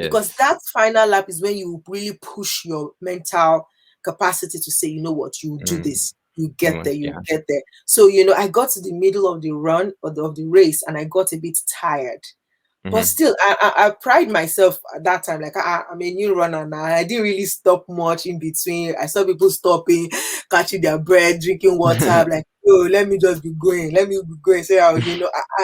because Yes. that final lap is when you really push your mental capacity to say, you know what, you do Mm. this, you You get there, must, you yeah. get there. So I got to the middle of the run or of the race, and I got a bit tired, but Mhm. still, I pride myself at that time. Like I'm a new runner now. I didn't really stop much in between. I saw people stopping, catching their breath, drinking water. I'm like, oh, let me just be going. Let me be going. So I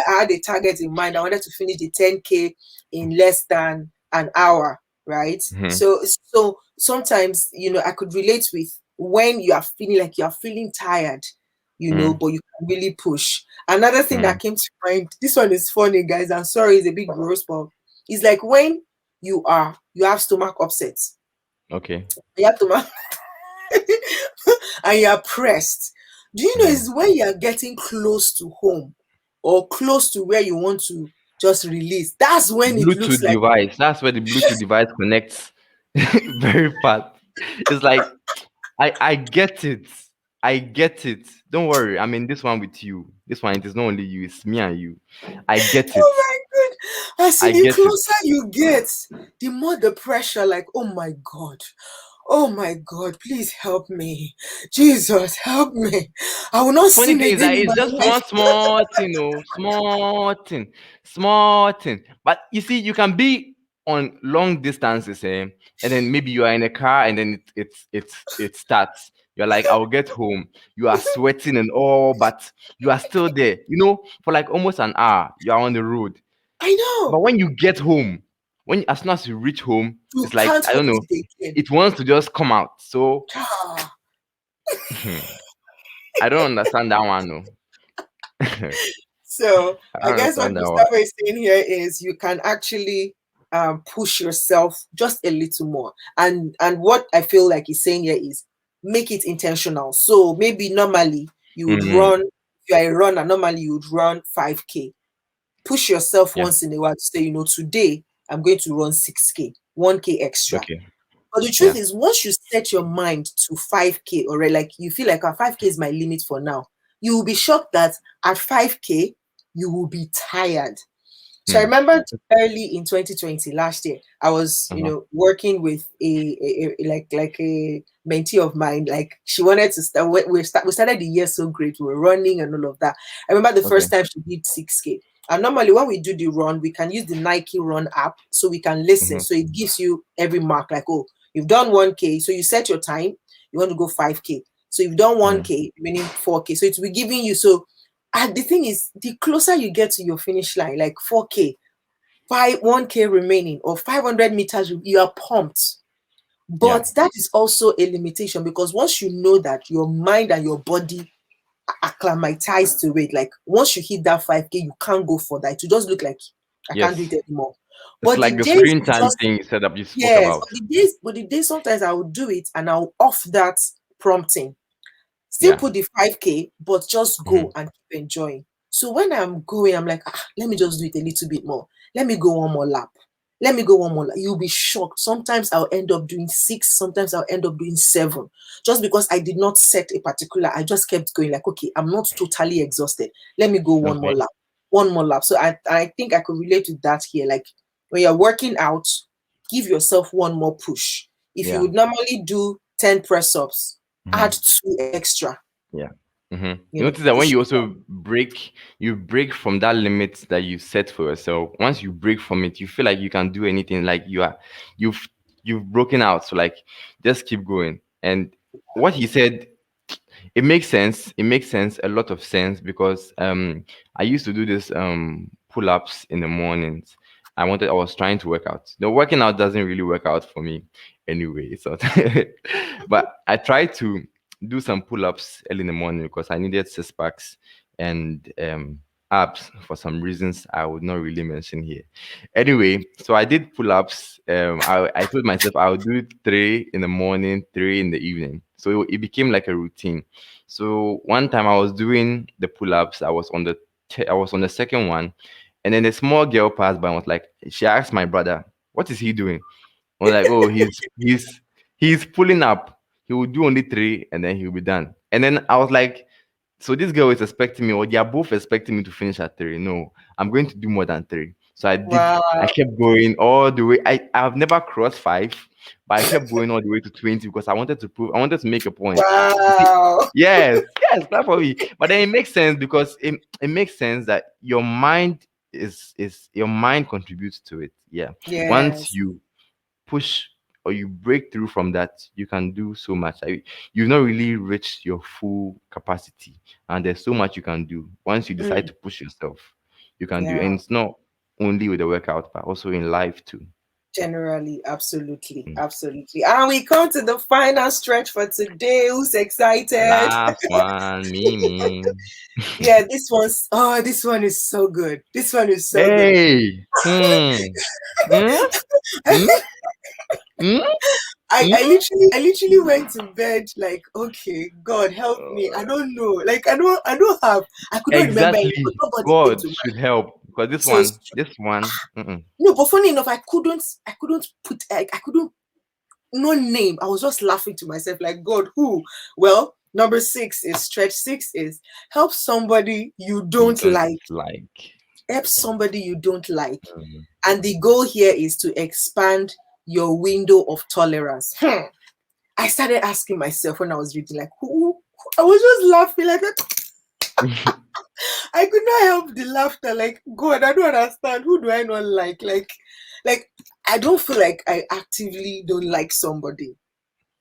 had a target in mind. I wanted to finish the 10K in less than an hour, right? Mhm. So sometimes I could relate with when you are feeling like you are feeling tired, Mm. but you can really push. Another thing Mm. that came to mind, this one is funny, guys. I'm sorry, it's a big gross, but it's like when you have stomach upset. Okay. You have stomach and you're pressed. Do you know Mhm. it's when you're getting close to home or close to where you want to just release? That's when it looks Bluetooth like, device. That's where the Bluetooth device connects very fast. It's like I get it. I get it. Don't worry. I'm in this one with you. This one, it is not only you, it's me and you. I get it. oh my god. I see I the get it. closer you get, the more the pressure, like, oh my god. Oh my God, please help me. Jesus, help me. I will not Funny sin thing is again that in it's my just life. one small thing, small thing, small thing. But you see, you can be on long distances, and then maybe you are in a car, and then it starts. You're like, I'll get home. You are sweating and all, but you are still there. For like almost an hour, you are on the road. I know. But when you get home, as soon as you reach home, You it's like can't I don't hold know. it again. It wants to just come out. So Ah. I don't understand that one, no. So I I don't guess what understand that one. Gustavo is saying here is you can actually push yourself just a little more. And what I feel like he's saying here is make it intentional. So maybe normally you would Mhm. run, if you're a runner, normally you would run 5K. Push yourself Yeah. once in a while to say, today I'm going to run 6K, 1K extra. Okay. But the truth Yeah. is, once you set your mind to 5K already, like you feel like 5K is my limit for now, you will be shocked that at 5K, you will be tired. So I Hmm. remember early in 2020, last year, I was, Uh-huh. working with like a mentee of mine. Like she wanted to start. We started the year so great. We were running and all of that. I remember the Okay. first time she did 6K. And normally when we do the run, we can use the Nike Run app so we can listen. Mhm. So it gives you every mark. Like, oh, you've done 1K, so you set your time. You want to go 5K. So you've done Mhm. 1K, meaning 4K. So it will be giving you so. And the thing is, the closer you get to your finish line, like 4K, 1K remaining, or 500 meters, you are pumped. Yeah. But that is also a limitation because once you know that your mind and your body are acclimatized to it, like once you hit that 5K, you can't go for that. It will just look like I can't do Yes. it anymore. It's But the like the days screen you time just thing you said that you spoke yes, about. but the days sometimes I will do it and I'll off that prompting. Still Yeah. put the 5K, but just Mhm. go and keep enjoying. So when I'm going, I'm like, let me just do it a little bit more. Let me go one more lap. Let me go one more lap. You'll be shocked. Sometimes I'll end up doing 6, sometimes I'll end up doing 7. Just because I did not set a particular, I just kept going, like, okay, I'm not totally exhausted. Let me go one more Okay. lap. One more lap. So I think I could relate to that here. Like when you're working out, give yourself one more push. If you Yeah. would normally do 10 press ups, add two extra. Yeah. You You know, notice that the when you sugar. also break, you break from that limit that you set for yourself. Once you break from it, you feel like you can do anything. Like you've you've broken out. So like, just keep going. And what he said, it makes sense. It makes sense, a lot of sense, because I used to do this pull-ups in the mornings. I was trying to work out. The working out doesn't really work out for me anyway. So but I tried to do some pull-ups early in the morning because I needed six packs and abs for some reasons I would not really mention here. Anyway, so I did pull-ups. I told myself I would do three in the morning, three in the evening. So it became like a routine. So one time I was doing the pull-ups, I was on the second one, and then a small girl passed by and was like, she asked my brother, "What is he doing?" I was like, "Oh, he's pulling up. He will do only three, and then he'll be done." And then I was like, so this girl is expecting me, or they are both expecting me to finish at three. No, I'm going to do more than three. So I Wow. kept going all the way. I've never crossed five, but I kept going all the way to 20 because I wanted to make a point. You see, Wow. yes, yes, clap for me. But then it makes sense because it makes sense that your mind contributes to it. Yeah. Once Yes. you push or you break through from that, you can do so much. You've not really reached your full capacity, and there's so much you can do once you decide Mm, to push yourself. You can do, yeah. and it's not only with the workout, but also in life too. Generally, absolutely, Mm. absolutely. And we come to the final stretch for today. Who's excited? Last one, me. Yeah, this one is so good. This one is so good. Hey, hmm, hmm, hmm, I literally went to bed like, okay, God help me. I don't know. Like I don't have I could not remember any, but exactly. nobody came God to should mind. help because So this one, mm-mm. no, but funny enough, I couldn't put I couldn't no name. I was just laughing to myself, like, God, who? Well, number six is stretch six is help somebody you You don't don't like. like. Help somebody you don't like. Mm. And the goal here is to expand your window of tolerance. I started asking myself when I was reading, like, who? I was just laughing, like, I could not help the laughter. Like, God, I don't understand. Who do I not like? Like, I don't feel like I actively don't like somebody,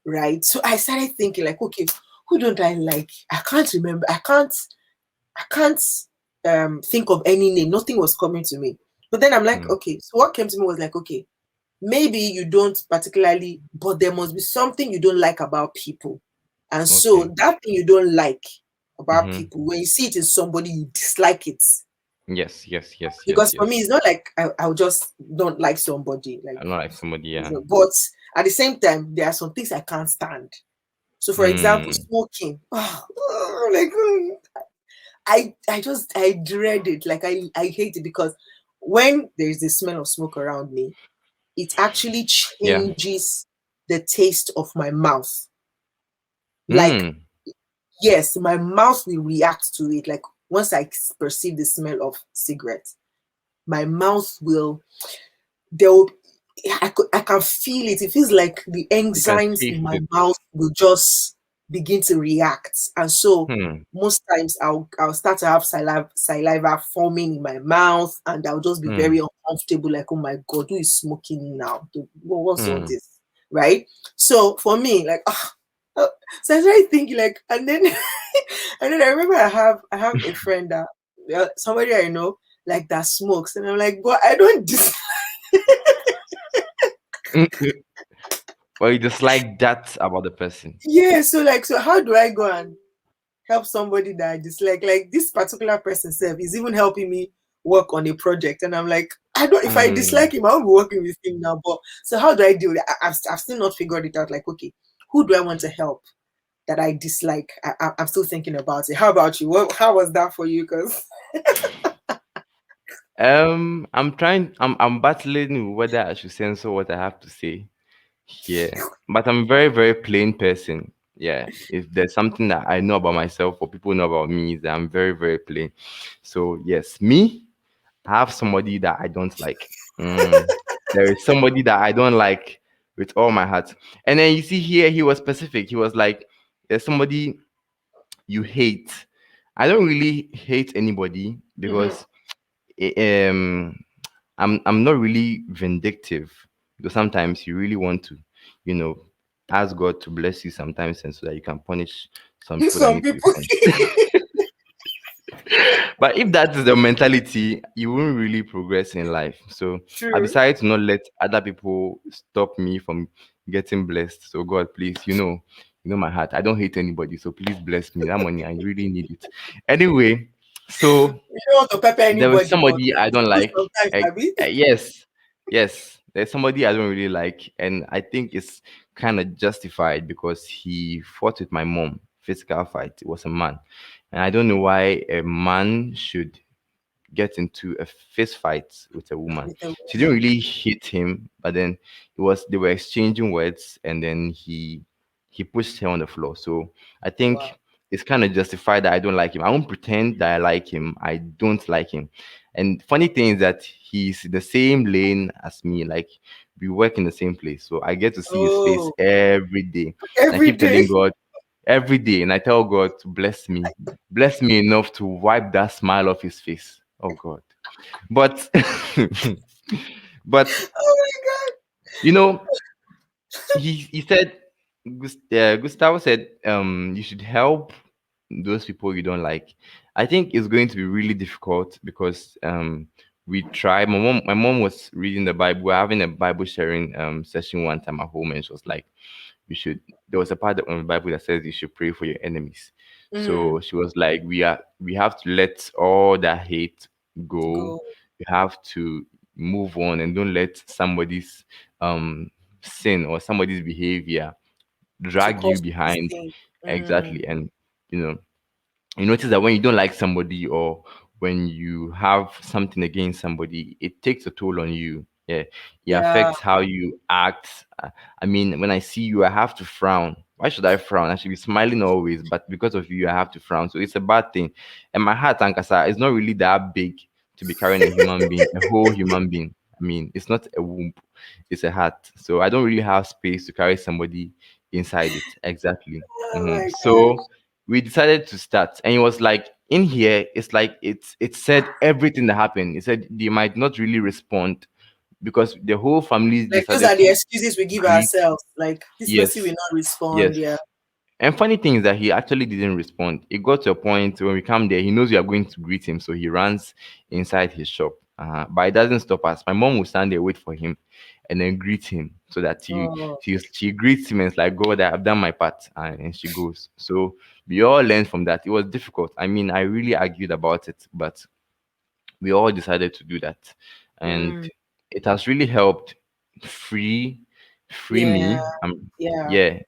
right? So I started thinking, like, okay, who don't I like? I can't remember. I can't think of any name. Nothing was coming to me. But then I'm like, Mm. okay. So what came to me was like, okay, maybe you don't particularly, but there must be something you don't like about people. And Okay. so that thing you don't like about Mm-hmm. people, when you see it in somebody, you dislike it. Yes, yes, yes, yes, Because for yes. me, it's not like I'll just don't like somebody. Like, I'm not like somebody, yeah. but at the same time, there are some things I can't stand. So, for example, Mm. smoking. Like, I dread it. Like, I hate it because when there is the smell of smoke around me, it actually Yeah. changes the taste of my mouth. Like, Mm. yes, my mouth will react to it. Like, once I perceive the smell of cigarette, my mouth will, there will, I can feel it. It feels like the You can enzymes in taste my it. mouth will just begin to react. And so Hmm. most times I'll start to have saliva forming in my mouth, and I'll just be Hmm. very uncomfortable, like, oh my God, who is smoking now? What's all Hmm. this? Right? So for me, like, so I started thinking, like, and then and then I remember I have a friend that, somebody I know, like, that smokes, and I'm like, but I don't Well, you dislike that about the person. yeah, so like, so how do I go and help somebody that I dislike? Like, this particular person self is even helping me work on a project, and I'm like, I don't. If I Hmm. dislike him, I won't be working with him now. But so how do I do it? I've still not figured it out. Like, okay, who do I want to help that I dislike? I'm still thinking about it. How about you? How was that for you? Because I'm battling whether I should censor what I have to say. Yeah, but I'm a very, very plain person. Yeah, if there's something that I know about myself or people know about me, is that I'm very, very plain. So yes, me, I have somebody that I don't like. Mm. There is somebody that I don't like with all my heart. And then you see here, he was specific. He was like, there's somebody you hate. I don't really hate anybody Mhm. because um I'm not really vindictive, because sometimes you really want to, you know, ask God to bless you sometimes, and so that you can punish some people that Some need to be people. punished. But if that is the mentality, you won't really progress in life. So I True. decided to not let other people stop me from getting blessed. So God, please, you know my heart. I don't hate anybody, so please bless me. That money, I really need it. Anyway, so You don't want to pepper there was anybody, but somebody I it's don't good like. sometimes, Abby. Yes, yes. There's somebody I don't really like, and I think it's kind of justified because he fought with my mom. Physical fight. It was a man, and I don't know why a man should get into a fist fight with a woman. With a She didn't woman. really hit him, but then they were exchanging words, and then he pushed her on the floor. So I Wow. think it's kind of justified that I don't like him. I won't pretend that I like him. I don't like him. And funny thing is that he's in the same lane as me. Like, we work in the same place, so I get to see his face Oh, every day. And I every keep telling day. God every day, and I tell God to bless me enough to wipe that smile off his face. Oh God. But but Oh my you know, he said, Gustavo said, you should help those people you don't like. I think it's going to be really difficult because we try. My mom was reading the Bible. We're having a Bible sharing session one time at home, and she was like, "You should." There was a part of the Bible that says you should pray for your enemies. God. So she was like, we have to let all that hate go. Go We have to move on and don't let somebody's um sin or somebody's behavior to drag you cause you this behind. thing. Mm. Exactly. And you know, you notice that when you don't like somebody, or when you have something against somebody, it takes a toll on you. Yeah, it Yeah. affects how you act. I mean, when I see you, I have to frown. Why should I frown? I should be smiling always, but because of you, I have to frown. So it's a bad thing. And my heart, Ankasa, is not really that big to be carrying a human being, a whole human being. I mean, it's not a womb, it's a heart. So I don't really have space to carry somebody inside it. Exactly. Oh my So we decided to start, and it was like, in here it's like it said everything that happened. It said they might not really respond because the whole family Like those decided are the to excuses we give greet. ourselves. Like this person will Yes, not respond. yes. Yeah. And funny thing is that he actually didn't respond. It got to a point when we come there, he knows we are going to greet him, so he runs inside his shop. But it doesn't stop us. My mom will stand there, wait for him, and then greet him, so that Oh. she greets him and it's like, God, I have done my part, and she goes. So we all learned from that. It was difficult. I mean, I really argued about it, but we all decided to do that, and Mm. it has really helped free free Yeah. me. Yeah. Yeah,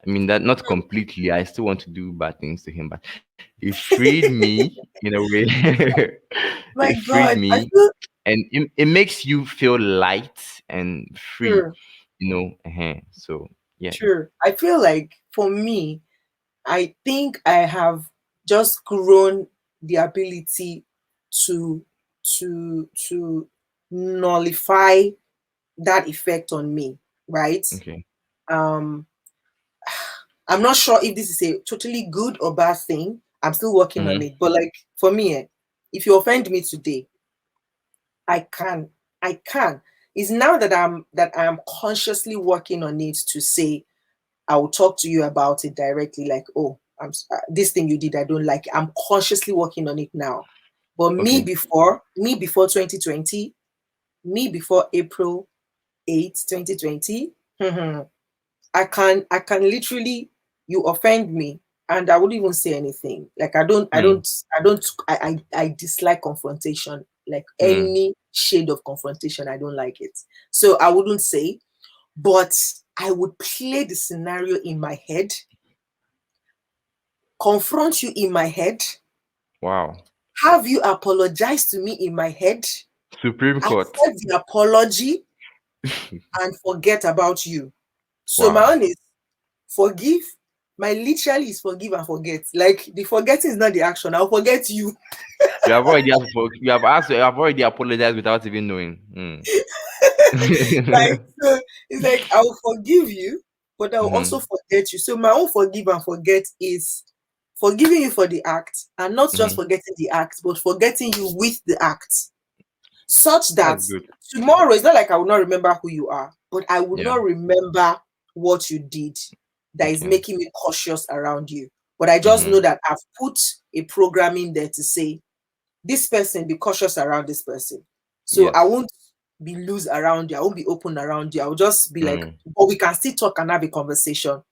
I mean that not completely. I still want to do bad things to him, but it freed me in a way. My It freed God. I me, feel and it makes you feel light and free. true. So yeah. True. I feel like for me, I think I have just grown the ability to to nullify that effect on me, right? Okay. Um I'm not sure if this is a totally good or bad thing. I'm still working on Mm-hmm. it. But like for me, if you offend me today, I can. I can. It's now that I'm consciously working on it to say I will talk to you about it directly. Like, oh, this thing you did, I don't like. I'm consciously working on it now. But Okay. me before 2020, me before April 8th, 2020, I can literally you offend me and I wouldn't even say anything. Like Hmm. I dislike confrontation. Like Hmm. any shade of confrontation, I don't like it. So I wouldn't say, but I would play the scenario in my head, confront you in my head, Wow. have you apologize to me in my head, Supreme Court. accept the apology, and forget about you. So my Wow. own is forgive. My literally is forgive and forget. Like the forgetting is not the action. I'll forget you. You have already apologized without even knowing. Like so it's like I'll forgive you but I will also Mhm. forget you. So my own forgive and forget is forgiving you for the act, and not just Mhm. forgetting the act, but forgetting you with the act, such that That's good. tomorrow it's not like I will not remember who you are, but I will Yeah. not remember what you did that is Okay. making me cautious around you. But I just know Mhm. that I've put a program in there to say, this person, be cautious around this person. So I Yes. won't be loose around you. I won't be open around you. I'll just be like, Mm. but we can still talk and have a conversation.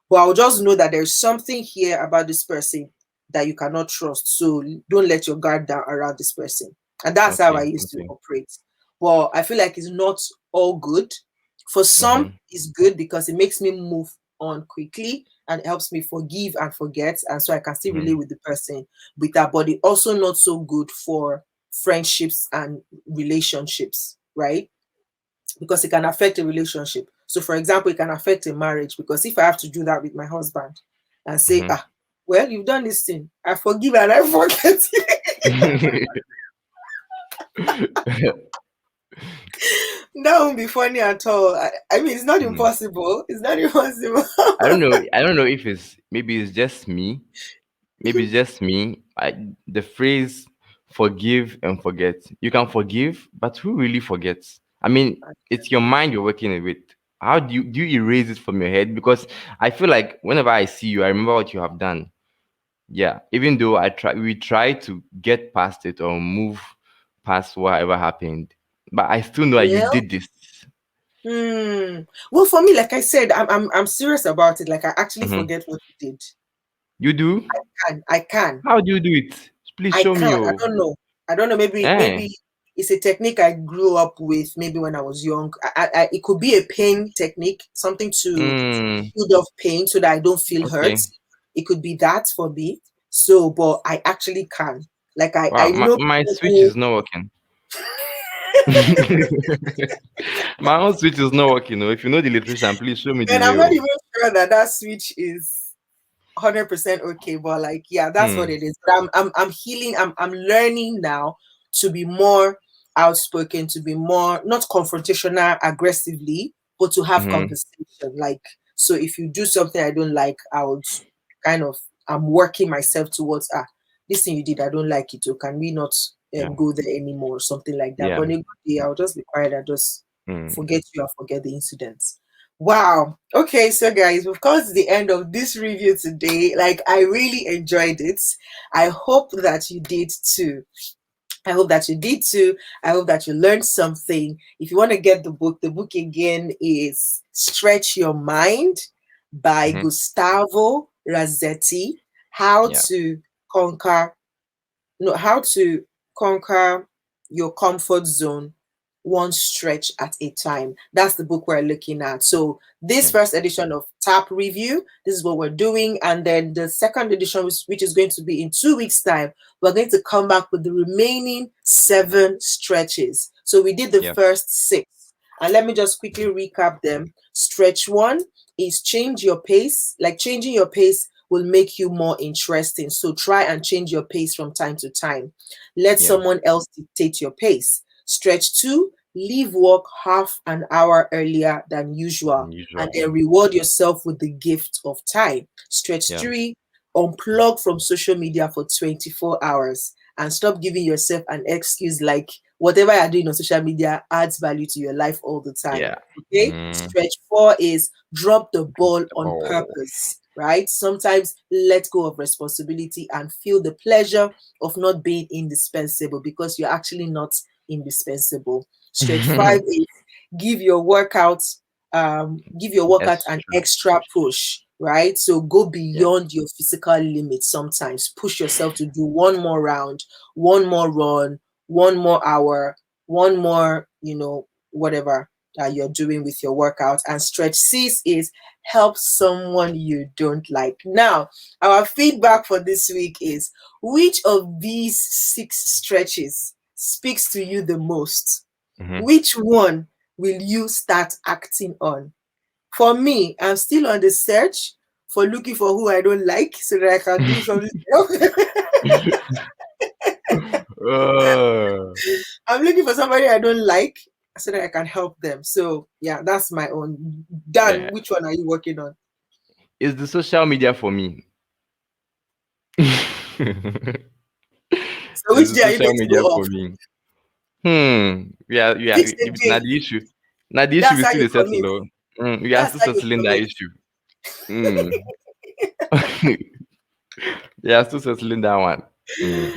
But I'll just know that there's something here about this person that you cannot trust. So don't let your guard down around this person. And that's how I Okay. used to Okay. operate. Well, I feel like it's not all good. For some, Mhm. it's good because it makes me move on quickly and helps me forgive and forget. And so I can still relate Mhm. with the person with that. But it also not so good for friendships and relationships, right? Because it can affect a relationship. So, for example, it can affect a marriage because if I have to do that with my husband and say, Mhm. ah, well, you've done this thing, I forgive and I forget, that won't be funny at all. I mean, it's not Mhm. impossible. It's not impossible. I don't know. I don't know if it's maybe it's just me. Maybe it's just me. The phrase "forgive and forget." You can forgive, but who really forgets? I mean, it's your mind you're working with. How do you erase it from your head? Because I feel like whenever I see you, I remember what you have done. Yeah, even though we try to get past it or move past whatever happened, but I still know that you Well, did this. well, for me, like I said, I'm serious about it. Like I actually Hmm. forget what you did. You do? I can. How do you do it? Please I show me. can't. I Oh, don't know. I don't know. eh. Maybe it's a technique I grew up with. Maybe when I was young. It could be a pain technique, something to Mm, build off pain so that I don't feel hurt. okay. It could be that for me. So, but I actually can. Like I Wow, know my people switch who, is not working. My own switch is not working. Oh. If you know the electrician, please show me the and way. I'm not Oh. even sure that that switch is 100% okay, but like yeah, that's what Hmm. it is. But I'm healing. I'm learning now to be more outspoken, to be more not confrontational aggressively, but to have Mm-hmm. conversation. Like, so if you do something I don't like, I would kind of, I'm working myself towards, this thing you did, I don't like it, or can we not Yeah. go there anymore, or something like that. Yeah. But in a good day, I'll just be quiet and just Mm. forget you and forget the incidents. Wow. Okay, so guys, we've come to the end of this review today. Like, I really enjoyed it. I hope that you did too. I hope that you did too. I hope that you learned something. If you want to get the book again is Stretch Your Mind by Mm-hmm. Gustavo Razzetti. How Yeah. to conquer no how to conquer your comfort zone one stretch at a time. That's the book we're looking at. So this Okay. first edition of Tap Review, this is what we're doing, and then the second edition, which is going to be in 2 weeks time, we're going to come back with the remaining 7 stretches. So we did the Yeah. first 6, and let me just quickly recap them. Stretch 1 is change your pace. Like, changing your pace will make you more interesting. So try and change your pace from time to time. Let Yeah. someone else dictate your pace. Stretch 2, leave work half an hour earlier than usual, and Unusual. then reward yourself with the gift of time. Stretch Yeah. 3, unplug from social media for 24 hours and stop giving yourself an excuse like whatever you're doing on social media adds value to your life all the time. Yeah. Okay. Mm. Stretch 4 is drop the ball The on ball. purpose, right? Sometimes let go of responsibility and feel the pleasure of not being indispensable, because you're actually not indispensable. Stretch 5 is give your workout give your workout an Extra extra push. push, right? So go Yeah. beyond your physical limits. Sometimes push yourself to do one more round, one more run, one more hour, one more, whatever you're doing with your workout. And stretch 6 is help someone you don't like. Now, our feedback for this week is, which of these 6 stretches speaks to you the most? Mm-hmm. Which one will you start acting on? For me, I'm still on the search for looking for who I don't like so that I can do something else. Uh, I'm looking for somebody I don't like, so that I can help them. So yeah, that's my own. Dan, Yeah. which one are you working on? Is the social media for me? So Is which the day are you social going to go media for off? me? We are Fix the now day. the issue That's is how still you the settle. commit. Oh. We are That's still how you settling that commit. issue. Hmm. We are still settling that one. Hmm.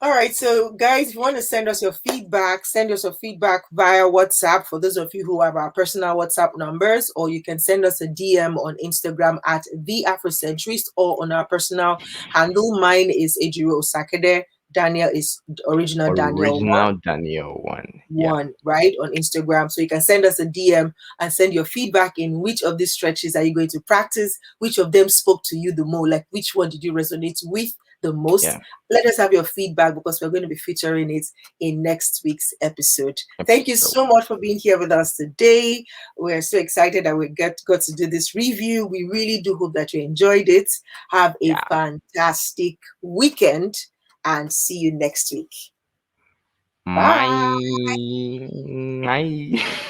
All right, so guys, if you want to send us your feedback, send us your feedback via WhatsApp for those of you who have our personal WhatsApp numbers, or you can send us a DM on Instagram at the Afrocentrist or on our personal handle. Mine is Ejiro Osakede. Daniel is original Daniel Original Daniel one. Yeah. one, right, on Instagram. So you can send us a DM and send your feedback in which of these stretches are you going to practice, which of them spoke to you the most, like which one did you resonate with the most. Yeah. Let us have your feedback because we're going to be featuring it in next week's episode. Thank you Episode. so much for being here with us today. We're so excited that we got to do this review. We really do hope that you enjoyed it. Have a Yeah. fantastic weekend and see you next week. Bye. My.